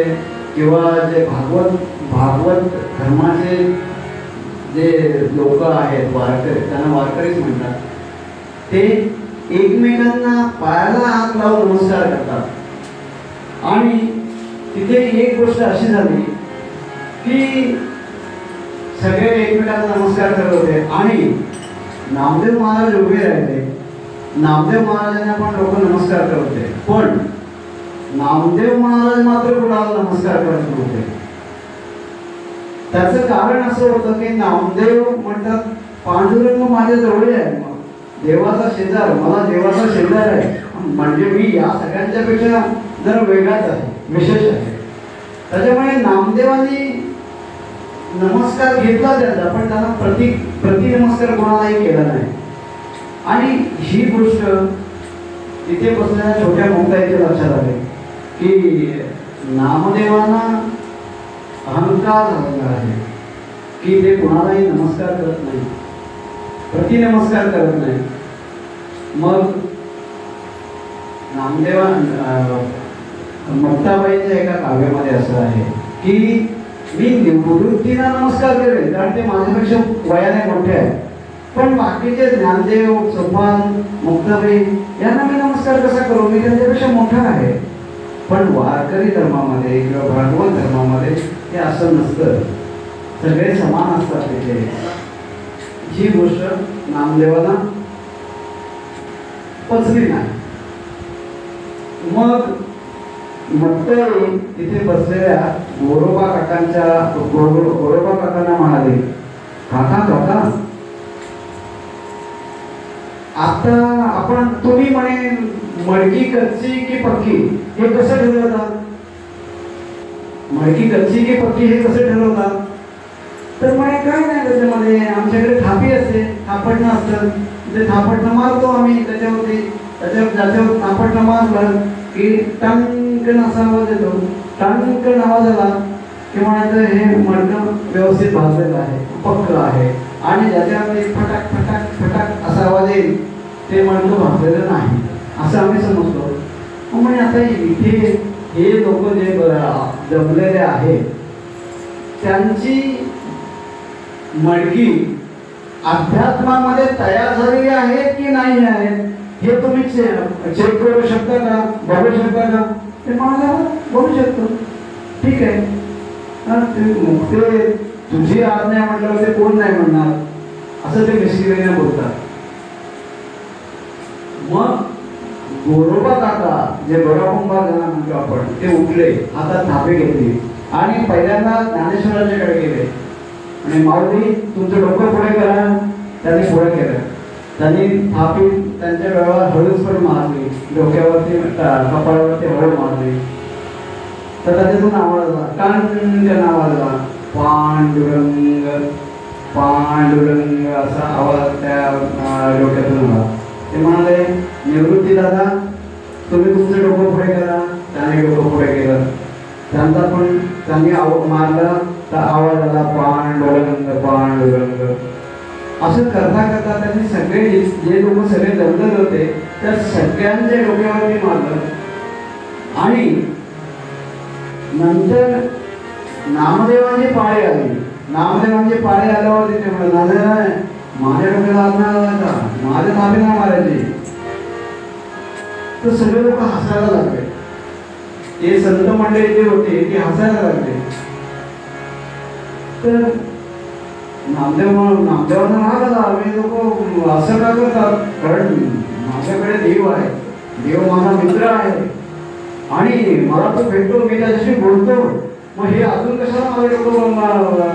किंवा जे भागवत धर्माचे जे लोक आहेत वारकरी, त्यांना वारकरीच म्हणतात, ते एकमेकांना पायाला हात लावून नमस्कार करतात. आणि तिथे एक गोष्ट अशी झाली की सगळे एकमेकांना नमस्कार करत होते आणि नामदेव महाराज उभे राहिले. नामदेव महाराजांना पण लोक नमस्कार करत होते, पण नामदेव महाराज मात्र कुणाला नमस्कार करत नव्हते. त्याचं कारण असं होतं की नामदेव म्हणतात, पांडुरंग माझ्या जवळ आहे, देवाचा शेजार, मला देवाचा शेजार आहे, म्हणजे मी या सगळ्यांच्या पेक्षा जरा वेगळाच आहे, विशेष आहे. त्याच्यामुळे नामदेवांनी नमस्कार घेतला त्यांचा, पण त्यांना प्रति नमस्कार कोणालाही केला नाही. आणि ही गोष्ट तिथे बसलेल्या छोट्या मुक्ताईच्या लक्षात आले की नामदेवांना अहंकार झालेला आहे की ते कोणालाही नमस्कार करत नाही, प्रति नमस्कार करत नाही. मग नामदेवा मुक्ताबाईच्या एका काव्यामध्ये असं आहे की मी निवृत्तीला नमस्कार करेन कारण ते माझ्यापेक्षा वयाने मोठे आहेत, पण बाकीचे ज्ञानदेव, सोपान, मुक्ताबाई यांना मी नमस्कार कसा करू, मी त्यांच्यापेक्षा मोठा आहे. पण वारकरी धर्मामध्ये किंवा भागवत धर्मामध्ये हे असं नसतं, सगळे समान असतात तिथे. ही गोष्ट नामदेवाला पचली नाही. मग मुक्ताई तिथे बसलेल्या गोरोबा काकांना म्हणाले, काका आता आपण, तुम्ही म्हणे मडकी कच्ची की पक्की हे कसं ठरवता, मडकी कच्ची की पक्की हे कसं ठरवता. तर म्हणे काय नाही, त्याच्यामध्ये आमच्याकडे थापी असते, थापटणं असतं, ते थापटणं मारतो आम्ही त्याच्यावरती, ज्याच्यावर थापटणं मारलं की टणकन असा आवाज येतो, टणकन आवाज आला की म्हणायचं हे मडकं व्यवस्थित भाजलेलं आहे, पक्क आहे. आणि ज्याच्यामध्ये फटाक फटाक फटाक असा आवाज येईल ते मडकं भाजलेलं नाही असं आम्ही समजतो. म्हणजे आता इथे हे लोक जे जमलेले आहेत त्यांची मडकी अध्यात्मामध्ये तयार झालेली आहे की नाही आहे हे तुम्ही चेक करू शकता का, बघू शकता का. ते मला बघू शकतो, ठीक आहे. ते तुझी आज्ञा म्हटल्यावर ते कोण नाही म्हणणार असं ते मिस्किरीने बोलतात. मग गोरोबा काका जे गोराकुंभा ज्यांना म्हणतो आपण, ते उठले, हातात थापे घेतली आणि पहिल्यांदा ज्ञानेश्वरांच्याकडे गेले आणि माऊली तुमचं डोकं पुढे करा. त्यांनी पुढे केलं, त्यांनी थापी त्यांच्या डोळ्यावर हळूच पण मारली, डोक्यावरती कपाळावरती हळू मारली. तर त्याच्यातून आवाज आला, टणकन आवाज आला, पांडुरंग पांडुरंग असा आवाज त्या डोक्यातून आला. ते म्हणाले, निवृत्ती दादा तुम्ही तुमचं डोकं पुढे करा. त्याने डोकं पुढे केलं, त्यांचा पण त्यांनी मारला तर आवाज आला, पांडुरंग पांडुरंग. असं करता करता त्यांनी सगळे जे लोक सगळे जमलेले होते त्या सगळ्यांच्या डोक्यावरती मारलं. आणि नंतर नामदेवांची पाळी आली. नामदेवांची पाळी आल्यावरती ते म्हणाले, माझ्या डोक्याला हात नाही लावायचा, माझ्या ताबे नाही मारायचे. तर सगळे लोक हसायला लागले, ते संत मंडळी जे होते ते हसायला लागले. तर नामदेवांना राग आला, आम्ही लोक असं का करतात, कारण माझ्याकडे देव आहे, देव माझा मित्र आहे आणि मला तो भेटतो, मी त्याच्याशी बोलतो, मग हे अजून कशाला माझे डोकं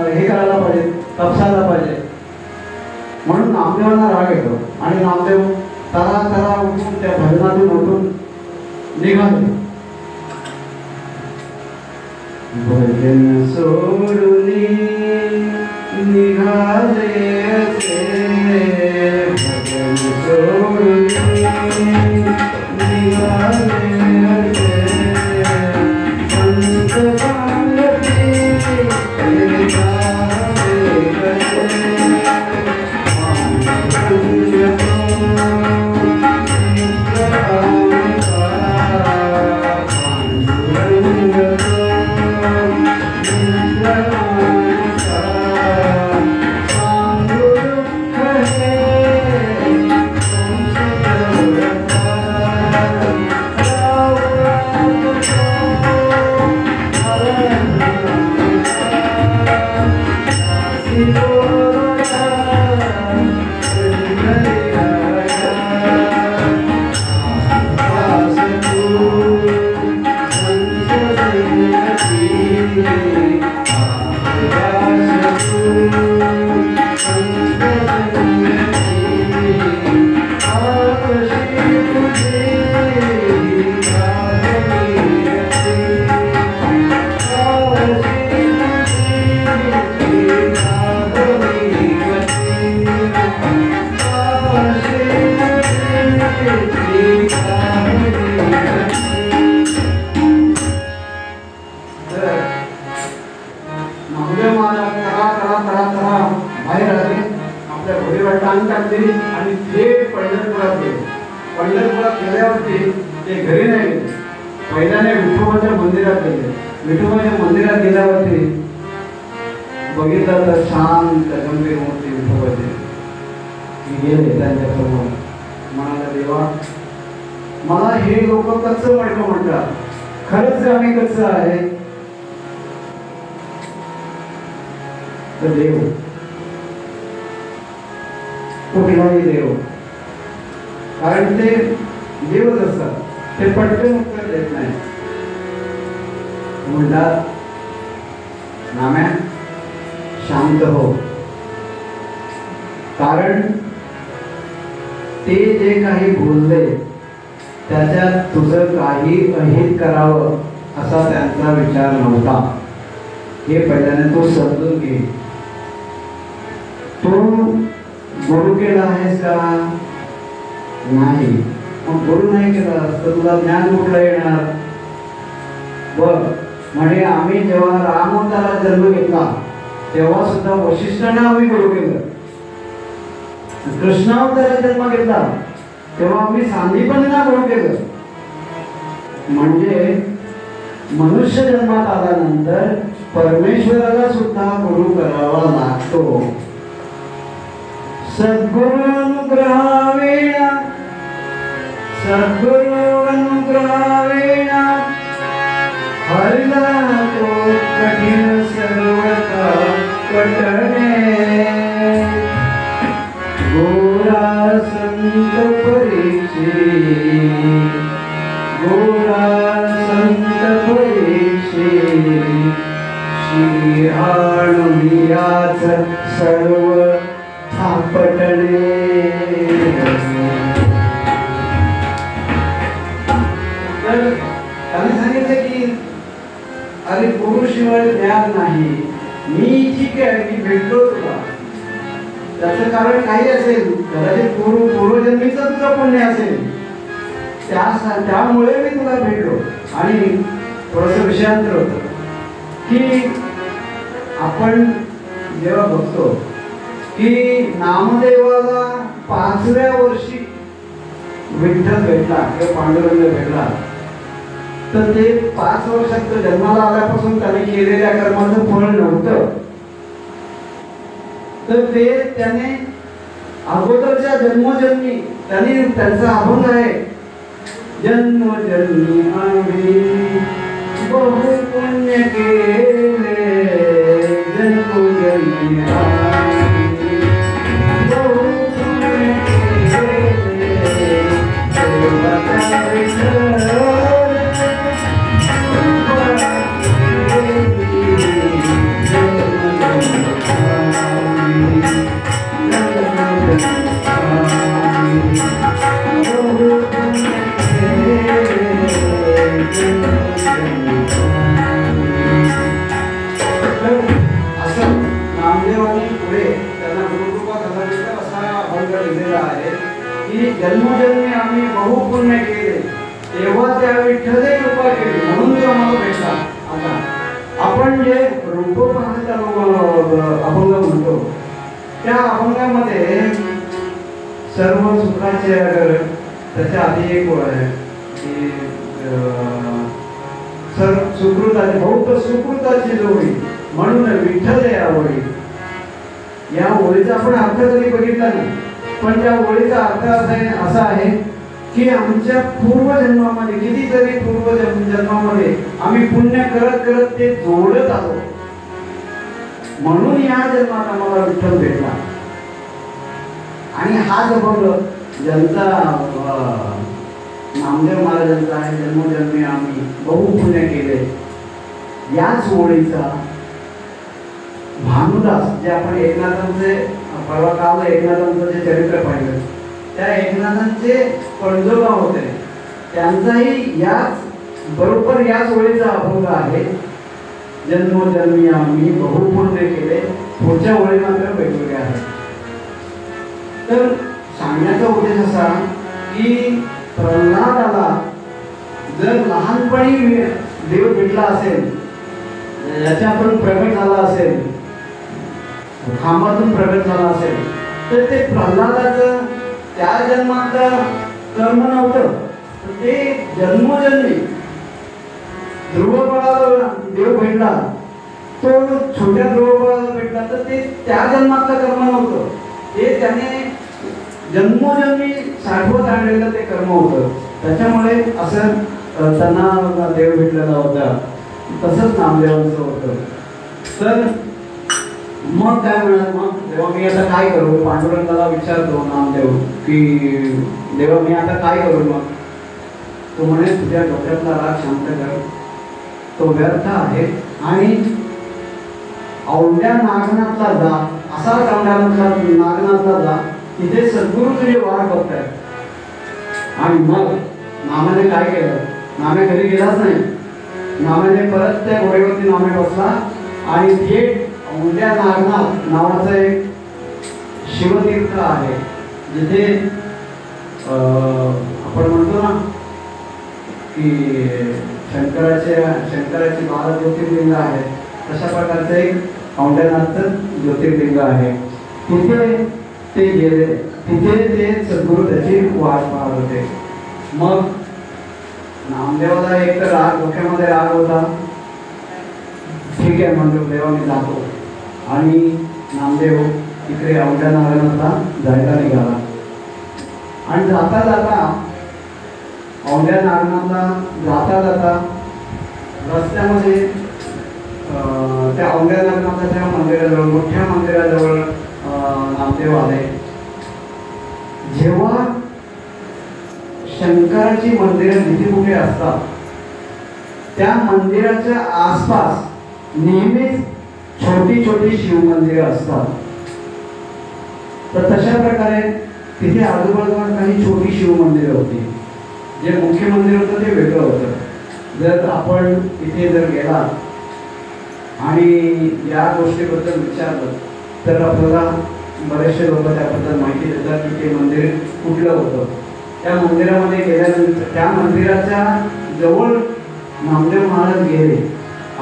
हे करायला पाहिजे, तपसायला पाहिजे. म्हणून नामदेवांना राग येतो आणि नामदेव तरा उठून त्या भजनातून उठून निघाले. भजन सोडून निघाले असे, भजन सोडून निघाले असे, संत पार्वती निघाले कसे. आपल्या घोडीवर टांग टाकली आणि थेट पंढरपुरात गेले. पंढरपुरात गेल्यावरती ते घरी नाही गेले, पहिल्याने विठोबाच्या मंदिरात गेले. विठोबाच्या मंदिरात गेल्यावरती बघितलं तर शांत गंभीर मूर्ती विठोबाची. गेले त्यांच्यासमोर, म्हणाला देवा मला हे लोक कच्चं मडकं म्हणतात, खरंच आम्ही कच्चं आहे? तर देव, कुठलाही देव, कारण ते देवच असतात, ते पटकन उत्तर देत नाही. म्हणतात नाम्या शांत हो, कारण ते जे काही बोलले त्याच्यात तुझं काही अहित करावं असा त्यांचा विचार नव्हता. हे पहिल्याने तू समजून घे. तू गुरु केला आहेस का? नाही. मग गुरु नाही केला तर तुला ज्ञान कुठलं येणार? बघ म्हणजे आम्ही जेव्हा रामावतारात जन्म घेतला तेव्हा सुद्धा वशिष्ठांना आम्ही गुरु केलं. कृष्णावतारात जन्म घेतला तेव्हा आम्ही सांदीपनींना गुरु केलं. म्हणजे मनुष्य जन्मात आल्यानंतर परमेश्वराला सुद्धा गुरु करावा लागतो. सद्गुरु अनुग्रहावेणा, सद्गुरु अनुग्रहावेणा हरला तो कठीण सर्वता कटणे. गोरा संत परीक्षे, गोरा संत परीक्षे, श्री आणुयाच सर्व थापटणे. तर त्यांनी सांगितलं की अरे गुरुशिवाय ज्ञान नाही. मी ठीक आहे, मी भेटलो तुला, त्याचं कारण काही असेल, कदाचित पूर्वजन्मीचं तुझं पुण्य असेल, त्यामुळे मी तुला भेटलो. आणि थोडस विषयांतर होतं की आपण जेव्हा बघतो की नामदेवाला 5व्या वर्षी विठ्ठल भेटला किंवा पांडुरंग भेटला, तर ते 5 वर्षात तो जन्माला आल्यापासून त्याने केलेल्या कर्माचं फळ नव्हतं. तर ते त्याने अगोदरच्या जन्मोजन्मी त्याने त्यांचा अभंग आहे, जन्मोजन्मी आम्ही बहु पुण्य केले, जन्मोजन्मी आम्ही बहु पुण्य केले, देवाचा विठ्ठल जन्मोजन्मी आम्ही बहुपुण्य केले, तेव्हा त्या विठ्ठले कृपा केली म्हणून तो आम्हाला भेटला. आता आपण जे रूपपाहण्याचा अभंग म्हणतो त्या अभंगामध्ये सर्व सुखाचे अगर त्याच्या आधी एक ओळ आहे की सर्व सुकृताची बहुत सुकृताची जोडी म्हणून विठ्ठल या ओळी. या ओळीचा आपण अर्थ कधी बघितला नाही, पण त्या ओळीचा अर्थ असा आहे की आमच्या पूर्वजन्मामध्ये कितीतरी पूर्वजन्मामध्ये आम्ही पुण्य करत करत ते जोडत आलो, म्हणून या जन्मात आम्हाला विठ्ठल भेटला. आणि हा अभंग ज्यांचा नामदेव महाराजांचा आहे, जन्मोजन्मी आम्ही बहुपुण्य केले, याच ओळीचा भानुदास जे आपण एकनाथांचे परवा काल एकनाथांचं जे चरित्र पाहिलं, त्या एकनाथांचे पणजोबा होते, त्यांचाही याच बरोबर याच ओळीचा अभंग आहे, जन्मोजन्मी आम्ही बहुपुण्य केले. पुढच्या ओळी मात्र वेगवेगळ्या आहेत. तर सांगण्याचा उद्देश असा की प्रल्हादाला जर लहानपणी देव भेटला असेल, याच्यातून प्रगट झाला असेल, खांबातून प्रगट झाला असेल, तर ते प्रल्हादाचं त्या जन्मातलं कर्म नव्हतं, ते जन्मोजन्मी ध्रुवपणाला देव भेटला, तो छोट्या ध्रुवपणाला भेटला, तर ते त्या जन्मातलं कर्म नव्हतं, ते त्याने जन्मोजन्मी साठवत आणलेलं ते कर्म होतं. त्याच्यामुळे असं त्यांना देव भेटलेला होता. तसंच नामदेवांचं होतं. तर मग काय म्हणत, मग देवा मी आता काय करू, पांडुरंगाला विचारतो नामदेव की देवा मी आता काय करू. मग तो म्हणे तुझ्या डोक्यातला राग शांत कर, तो व्यर्थ आहे, आणि औंढ्या नागनाथला जा, असाच औंढ्या नागनाथला जा, तिथे सद्गुरू तुझे वाट बघतायत. आणि मग नामाने काय केलं, नामे घरी गेलाच नाही, नामाने परत त्या घोड्यावरती नामे बसला आणि थेट औंढ्या नागनाथ नावाचं एक शिवतीर्थ आहे, जिथे आपण म्हणतो ना की शंकराची 12 ज्योतिर्लिंग आहे, तशा प्रकारचं एक औंढ्यानाथचं ज्योतिर्लिंग आहे. तिथे ते गेले, तिथे ते सद्गुरू त्याची वाट पाहत होते. मग नामदेवाला एक तर राग, डोक्यामध्ये राग होता. ठीक आहे म्हणजे देवा मी जातो, आणि नामदेव इकडे औंढ्या नागनाथला जायला निघाला. आणि जाता जाता औंढ्या नागनाथला जाता रस्त्यामध्ये त्या औंढ्या नागनाथाच्या मंदिराजवळ, मोठ्या मंदिराजवळ नामदेव आले. जेव्हा शंकराची मंदिरं जिथे कुठे असतात, त्या मंदिराच्या आसपास नेहमीच छोटी छोटी शिवमंदिरं असतात. तर तशा प्रकारे तिथे आजूबाजूला काही छोटी शिवमंदिरं होती. जे मुख्य मंदिर होतं ते वेगळं होतं. जर आपण तिथे जर गेला आणि या गोष्टीबद्दल विचारलं तर आपल्याला बरेचसे लोक त्याबद्दल माहिती देतात की ते मंदिर कुठलं होतं. त्या मंदिरामध्ये गेल्यानंतर त्या मंदिराच्या जवळ नामदेव महाराज गेले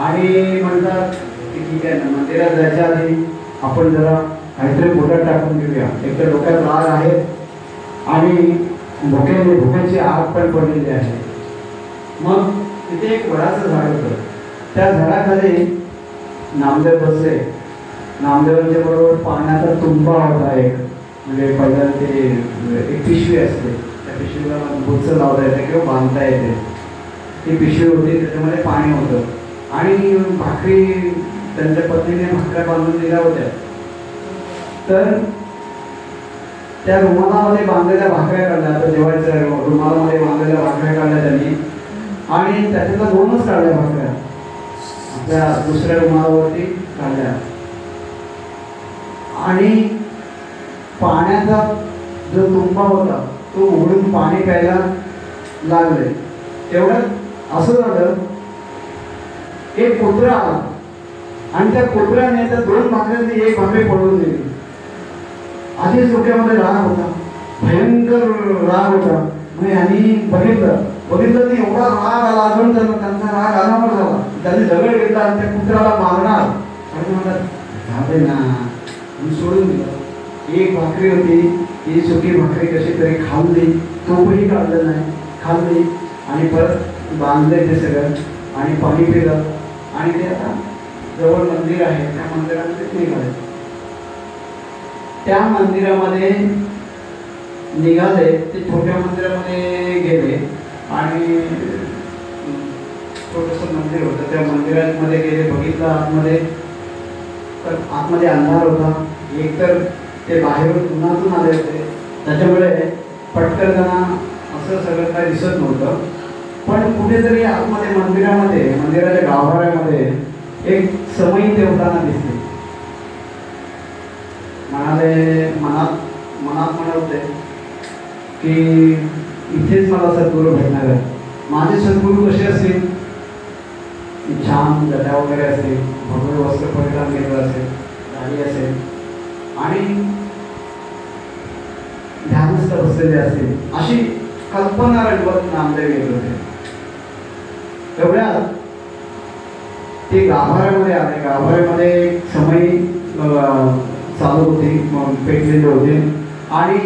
आणि म्हणतात की ठीक आहे ना, मंदिरात जायच्या आधी आपण जरा काहीतरी पोटात टाकून घेऊया. एक तर डोक्यात राग आहे आणि भुकेची आग पण पडलेली आहे. मग तिथे एक वडाचं झाड होतं, त्या झाडाखाली नामदेव बसले. नामदेवांच्या बरोबर पाण्याचा तुंबा होता एक, म्हणजे पहिला ते एक पिशवी असते, त्या पिशवीला बोचं लावता येते किंवा बांधता येते, ती पिशवी होती, त्याच्यामध्ये पाणी होतं आणि भाकरी त्यांच्या पत्नीने भाकऱ्या बांधून दिल्या होत्या. तर त्या रुमालामध्ये बांधलेल्या भाकऱ्या काढल्या, आता जेवायच्या रुमालामध्ये बांधलेल्या भाकऱ्या काढल्या त्यांनी, आणि त्याच्यातल्या 2च काढल्या भाकऱ्या आपल्या दुसऱ्या रुमालावरती काढल्या. आणि पाण्याचा जो तुंबा होता तो उघडून पाणी प्यायला लागले. तेवढ्यात असं झालं, एक कुत्रा आला आणि त्या कुत्र्याने त्या 2 भाकऱ्यांनी एक भाकरी पडवून दिली. आधीच डोक्यामध्ये राग होता, भयंकर राग होता. मग यांनी बघितलं तर एवढा राग आला, अजून त्यांचा राग अनावर झाला. त्यांनी दगड घेतला आणि त्या कुत्र्याला मारणार आणि म्हणतात झाले ना, सोडून दिलं. एक भाकरी होती, ती सुकी भाकरी कशी तरी खाल्ली, तोपही काढलं नाही, खाल्ली आणि परत बांधले ते सगळं आणि पाणी पिलं. आणि ते आता जवळ मंदिर आहे, त्या मंदिरामध्ये निघाले. त्या मंदिरामध्ये निघाले, ते छोट्या मंदिरामध्ये गेले आणि छोटंसं मंदिर होतं, त्या मंदिरामध्ये गेले. बघितलं आतमध्ये, तर आतमध्ये अंधार होता. एकतर ते बाहेरून उन्हातून आले होते, त्याच्यामुळे पटकन त्यांना असं सगळं काय दिसत नव्हतं. पण कुठेतरी आतमध्ये मंदिराच्या गाभाऱ्यामध्ये एक समई देवताना दिसली. मनात म्हणत होते की इथेच मला सद्गुरू भेटणार आहे. माझे सद्गुरू कसे असतील, छान जटा वगैरे असतील, भगवे वस्त्र परिधान केलेलं असेल, दाढी असेल आणि ध्यानस्थ बसलेले असतील, अशी कल्पना रंगवत नामदेव येत होते. तेवढ्यात ते गाभाऱ्यामध्ये आले. गाभाऱ्यामध्ये एक समई चालू होती, पेटलेली होती आणि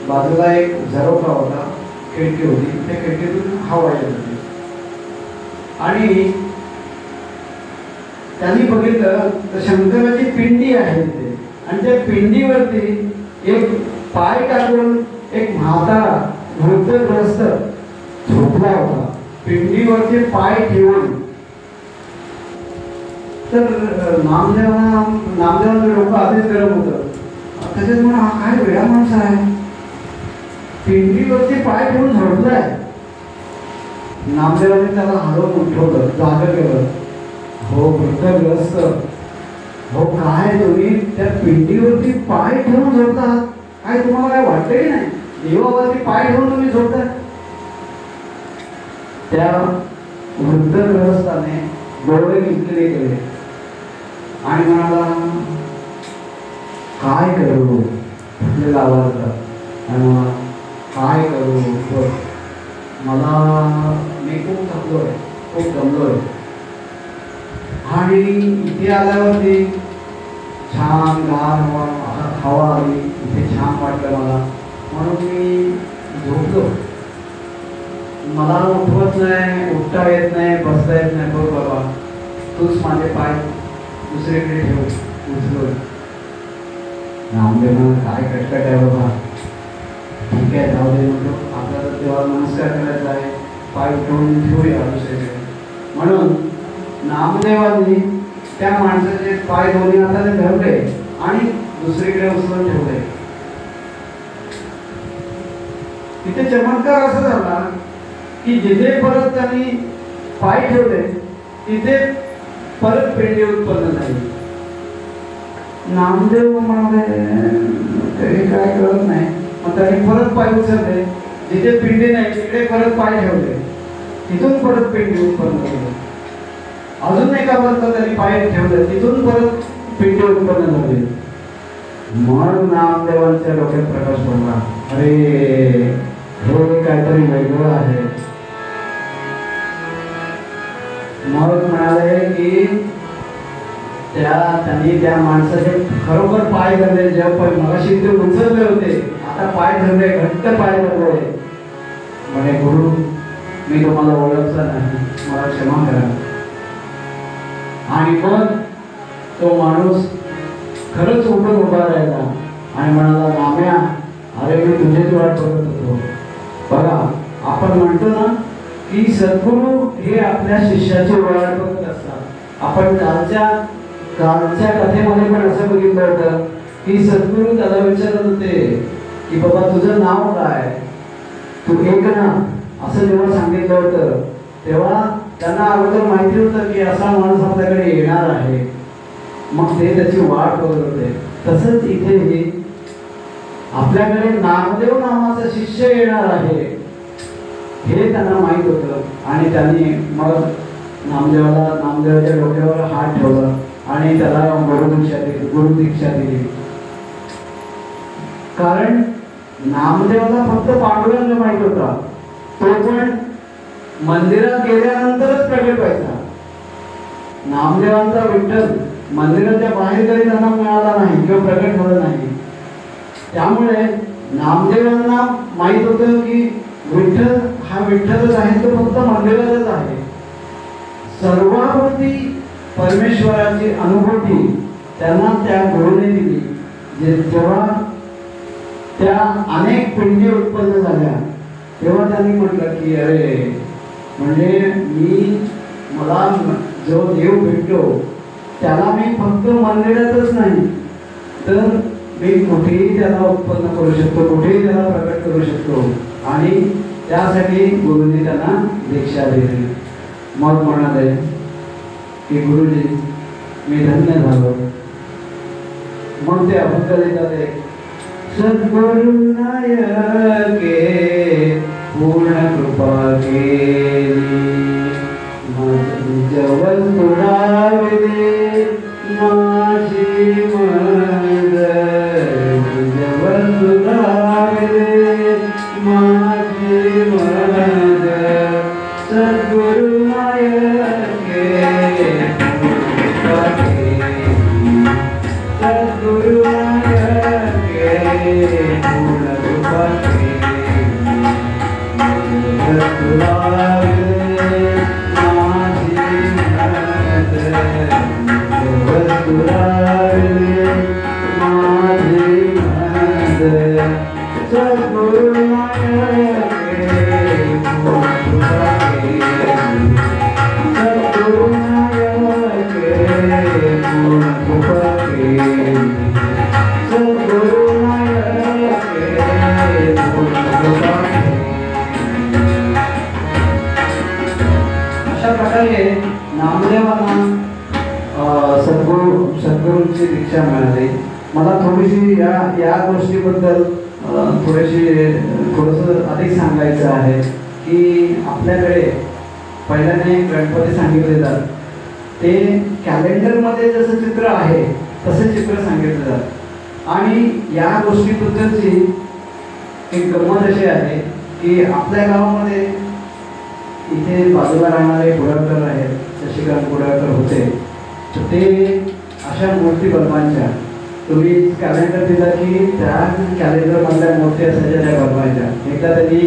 बाजूला एक झरोका होता, खिडकी होती, त्या खिडकीतून हवा येत होती आणि त्यांनी बघितलं तर शंकराची पिंडी आहे तिथे आणि त्या पिंडीवरती एक पाय टाकून एक म्हातारा वृद्धग्रस्त झोपला होता, पिंडीवरती पाय ठेवून. तर नामदेवांचं डोकं आधीच गरम होतं. त्याच्यात म्हणा हा काय वेळा माणूस आहे, पिंडीवरती पाय ठेवून झोपलाय. नामदेवाने त्याला हलवून उठवलं, जागं केलं. हो वृद्धग्रस्त, हो काय तुम्ही त्या पिंडीवरती पाय ठेवून झोपतात, काय तुम्हाला काय वाटतंही नाही, देवावरती पाय ठेवून तुम्ही झोपता. त्या वृद्धग्रस्ताने डोळे मिटले केले आणि म्हणाला काय करू, फुटलेला आवाज आणि काय करू, मला मी खूप थकलोय, खूप दमलोय आणि इथे आल्यावरती छान गार हवा आली, इथे छान वाटलं मला, म्हणून मी झोपलो. मला उठवत नाही, उठता येत नाही, बसता येत नाही, बघ बाबा तूच माझे पाय दुसरीकडे ठेव, उचलो. नामदेव काय कटकट आहे बाबा, ठीक आहे जाऊ दे म्हणतो, आपल्याला तेव्हा नमस्कार करायचा आहे, पाय उठवून ठेवूया दुसरीकडे. म्हणून नामदेवांनी त्या माणसाचे पाय दोन्ही हाताने धरले आणि दुसरीकडे उचलून ठेवले. तिथे चमत्कार असा झाला की जिथे परत त्यांनी पाय ठेवले तिथे परत पेंडी उत्पन्न झाली. नामदेव म्हणाले तरी काय कळत नाही, मग त्यांनी परत पाय उचलले, जिथे पिंडी नाही तिकडे परत पाय ठेवले, तिथून परत पेंडी उत्पन्न झाली. अजून एका वर्षात त्यांनी पाय ठेवले, तिथून परत पिंडी उत्पन्न झाली. मग नामदेवांच्या डोक्यात प्रकाश पडला, अरे हे काहीतरी वेगळं आहे. मग म्हणाले की त्यांनी त्या माणसाचे खरोखर पाय धरले, जेव्हा मगाशी ते उचलले होते आता पाय धरले, घट्ट पाय धरले. म्हणे गुरु मी तुम्हाला ओळखलं नाही, मला क्षमा करा. आणि मग तो माणूस खरंच उठून उभा राहिला आणि म्हणाला नाम्या अरे मी तुझीच वाट बघत होतो. बघा आपण म्हणतो ना की सद्गुरू हे आपल्या शिष्याची वाट बघत असतात. आपण कालच्या कथेमध्ये पण असं बघितलं होतं की सद्गुरू त्याला विचारत होते की बाबा तुझं नाव काय, तू एक ना, असं जेव्हा सांगितलं होतं तेव्हा त्यांना अगोदर माहिती होतं की असा माणूस आपल्याकडे येणार आहे, मग ते त्याची वाट बघत होते. तसंच इथे आपल्याकडे नामदेव नावाचा शिष्य येणार आहे हे त्यांना माहित होतं आणि त्यांनी मग नामदेवाच्या डोक्यावर हात ठेवला आणि त्याला गुरुदीक्षा दिली. कारण नामदेवाला फक्त पांडुरंग माहित होता, तो पण मंदिरात गेल्यानंतरच प्रगट व्हायचा. नामदेवांचा विठ्ठल मंदिराच्या बाहेर तरी त्यांना मिळाला नाही किंवा प्रगट झाला नाही. त्यामुळे नामदेवांना माहित होतं की विठ्ठल हा विठ्ठलच आहे, तो फक्त मंदिरातच आहे. सर्वावरती परमेश्वराची अनुभूती त्यांना त्या गुरुने दिली. जेव्हा त्या अनेक पिंडी उत्पन्न झाल्या तेव्हा त्यांनी म्हटलं की अरे म्हणजे मला जो देव भेटतो त्याला मी फक्त मंदिरातच नाही तर मी कुठेही त्याला उत्पन्न करू शकतो, कुठेही त्याला प्रकट करू शकतो. आणि त्यासाठी गुरुजी त्यांना दीक्षा दिली. मग म्हणाले की गुरुजी मी धन्य झालो. मग ते अभंग लिहितात, सद्गुरु नायके पूर्ण कृपा केली, जवळ तुडाविले माझी मद, जवळ तुडाविले माझी मद, सद्गुरु नायके पूर्ण कृपा केली, सद्गुरु पूर्ण कृपा वस्तुरागले माझी मत वस्तुरागले माझी मत सद्गुरु नायके पूर्ण कृपा सद्गुरु नायके पूर्ण कृपा सद्गुरु नायके पूर्ण कृपा. अशा प्रकारे नामदेवांना सद्गुरूंची दीक्षा मिळाली. मला थोडीशी या गोष्टीबद्दल थोडंसं अधिक सांगायचं आहे की आपल्याकडे पहिल्याने गणपती सांगितले जातात ते कॅलेंडरमध्ये जसं चित्र आहे तसे चित्र सांगितलं जातं. आणि या गोष्टीबद्दलची एक गंमत अशी आहे की आपल्या गावामध्ये इथे बाजूला राहणारे कुडाळकर आहेत, शशिकांत कुडाळकर होते, तर ते अशा मूर्ती बनवायच्या. तुम्ही कॅलेंडर दिला की त्या कॅलेंडरमधल्या मूर्ती असायच्या त्या बनवायच्या. एकदा त्यांनी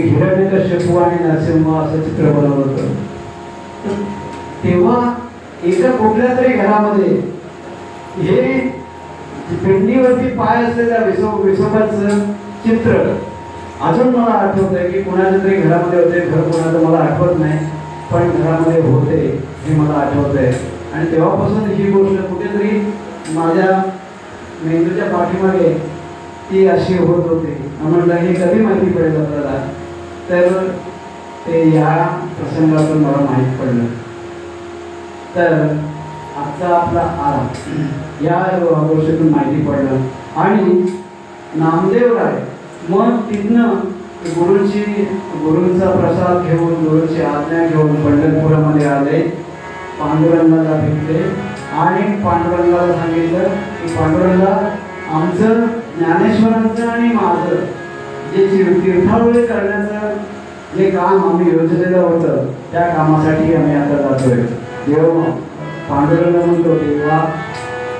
हिरण्यकश्यपू आणि नरसिंह असं चित्र बनवलं होतं. तेव्हा एका कुठल्या तरी घरामध्ये हे पिंडीवरती पाय असलेल्या विसोबाचं चित्र अजून मला आठवत आहे की कुणाच्या तरी घरामध्ये होते. घर कोणाचं मला आठवत नाही, पण घरामध्ये होते हे मला आठवत आहे. आणि तेव्हापासून ही गोष्ट कुठेतरी माझ्या मेंदूच्या पाठीमागे ती अशी होत होती. म्हणलं हे कधी माहिती पडेल आपल्याला, तर ते या प्रसंगातून मला माहीत पडलं. तर आजचा आपला या गोष्टीतून माहिती पडलं. आणि नामदेवराय मग तिथनं गुरूंचा प्रसाद घेऊन, गुरूंची आज्ञा घेऊन पंढरपुरामध्ये आले. पांडुरंगाला भेटले आणि पांडुरंगाला सांगितलं की पांडुरंगा, आमचं ज्ञानेश्वरांचं आणि माझं जे तीर्थावळी करण्याचं जे काम आम्ही योजलेलं होतं त्या कामासाठी आम्ही आता जातोय. पांडुरंग म्हणतो, देवा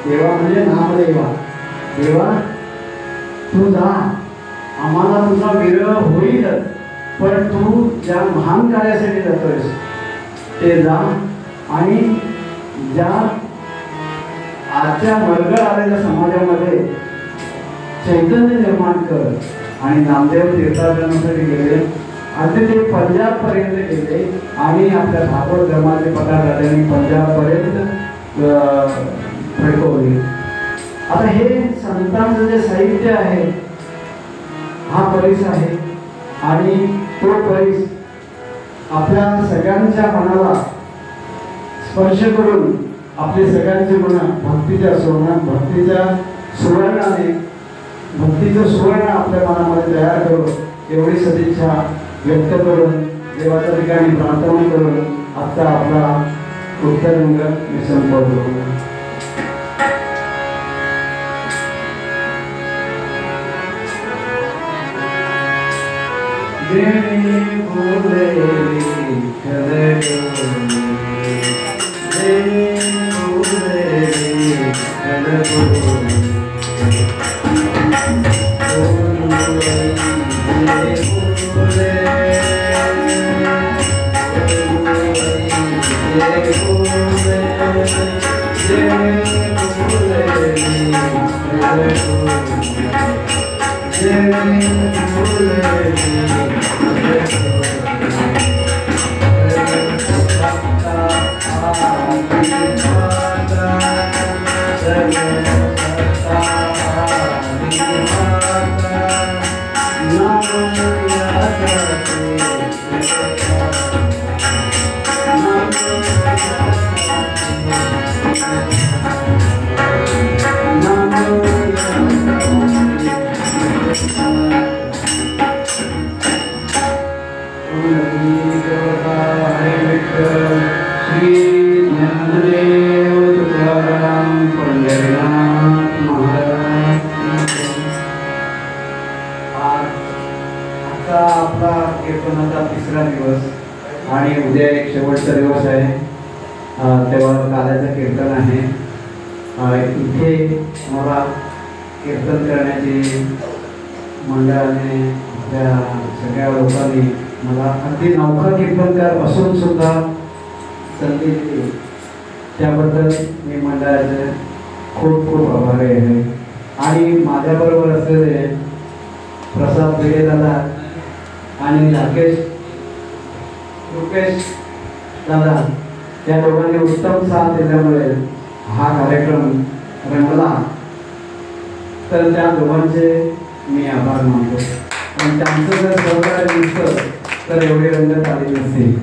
देवा म्हणजे नामदेवा, देवा तू जा, आम्हाला तुझा विरह होईलच, पण तू ज्या महान कार्यासाठी जातोयस ते जा आणि ज्या आजच्या मरगळ आलेल्या समाजामध्ये चैतन्य निर्माण कर. आणि नामदेव तीर्थाटनासाठी गेले आणि ते पंजाबपर्यंत गेले आणि आपल्या भागवत धर्माचे पताका त्यांनी पंजाबपर्यंत फडकवले. आता हे संतांचं जे साहित्य आहे हा परिस आहे आणि तो परिस आपल्या सगळ्यांच्या मनाला स्पर्श करून आपले सगळ्यांचे मन भक्तीच्या सुवर्ण आपल्या मनामध्ये तयार करून एवढी सदिच्छा व्यक्त करून देवाच्या ठिकाणी प्रार्थना करून आजचा आपला उत्तरंग मी संपवतो. कीर्तनाचा तिसरा दिवस आणि उद्या एक शेवटचा दिवस आहे. तेव्हा काल्याचं कीर्तन आहे. इथे मला कीर्तन करण्याची मंडळाने त्या सगळ्या लोकांनी मला अगदी नौखा कीर्तनकार असून सुद्धा संधी दिली त्याबद्दल मी मंडळाचे खूप खूप आभारी आहे. आणि माझ्याबरोबर असलेले प्रसाद भिडे दादा आणि राकेश रुपेश दादा या दोघांनी उत्तम साथ दिल्यामुळे हा कार्यक्रम रंगला. तर त्या दोघांचे मी आभार मानतो. पण त्यांचं जर सहकार्य नसतं तर एवढी रंगत आली नसती.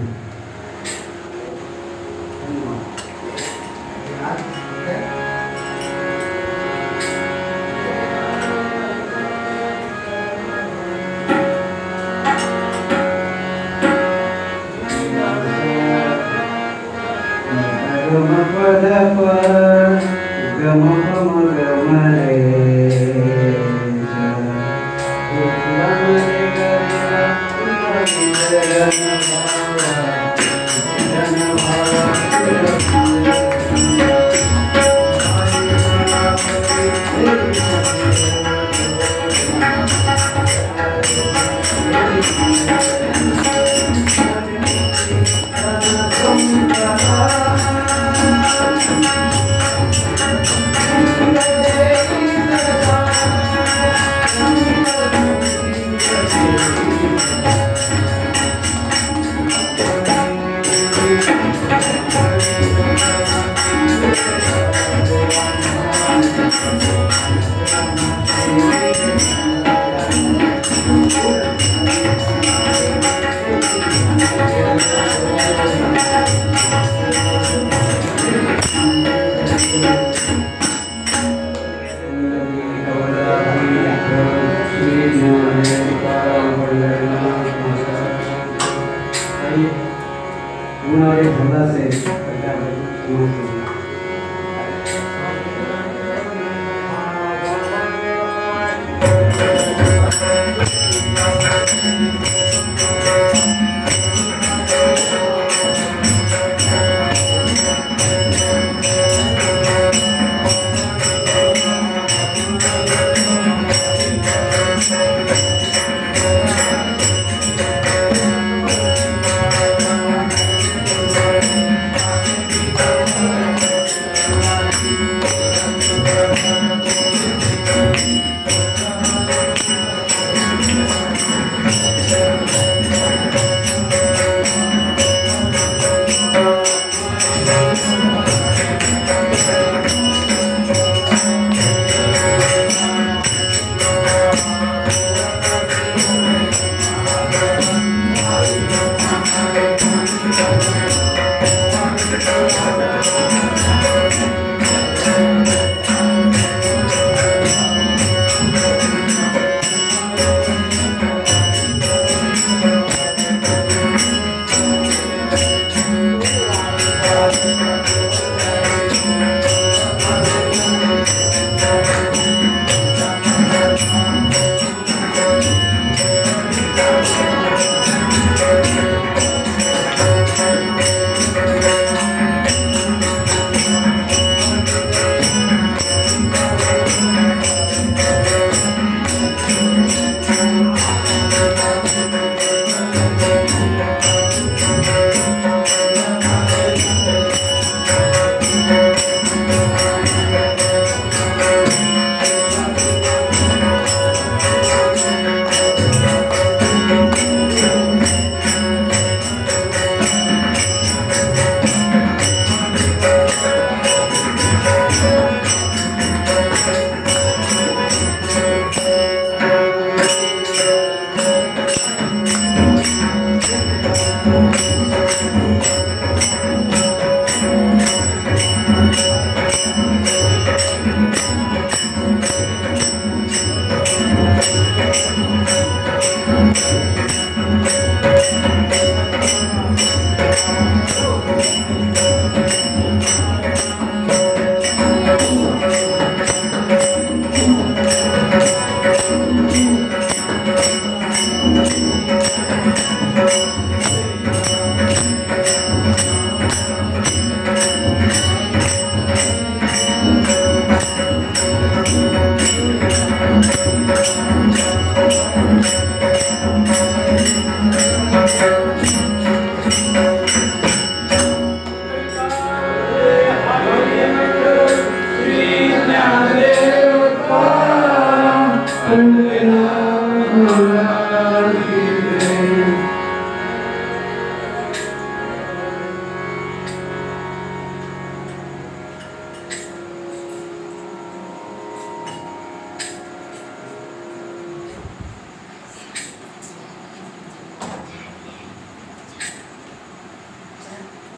Hare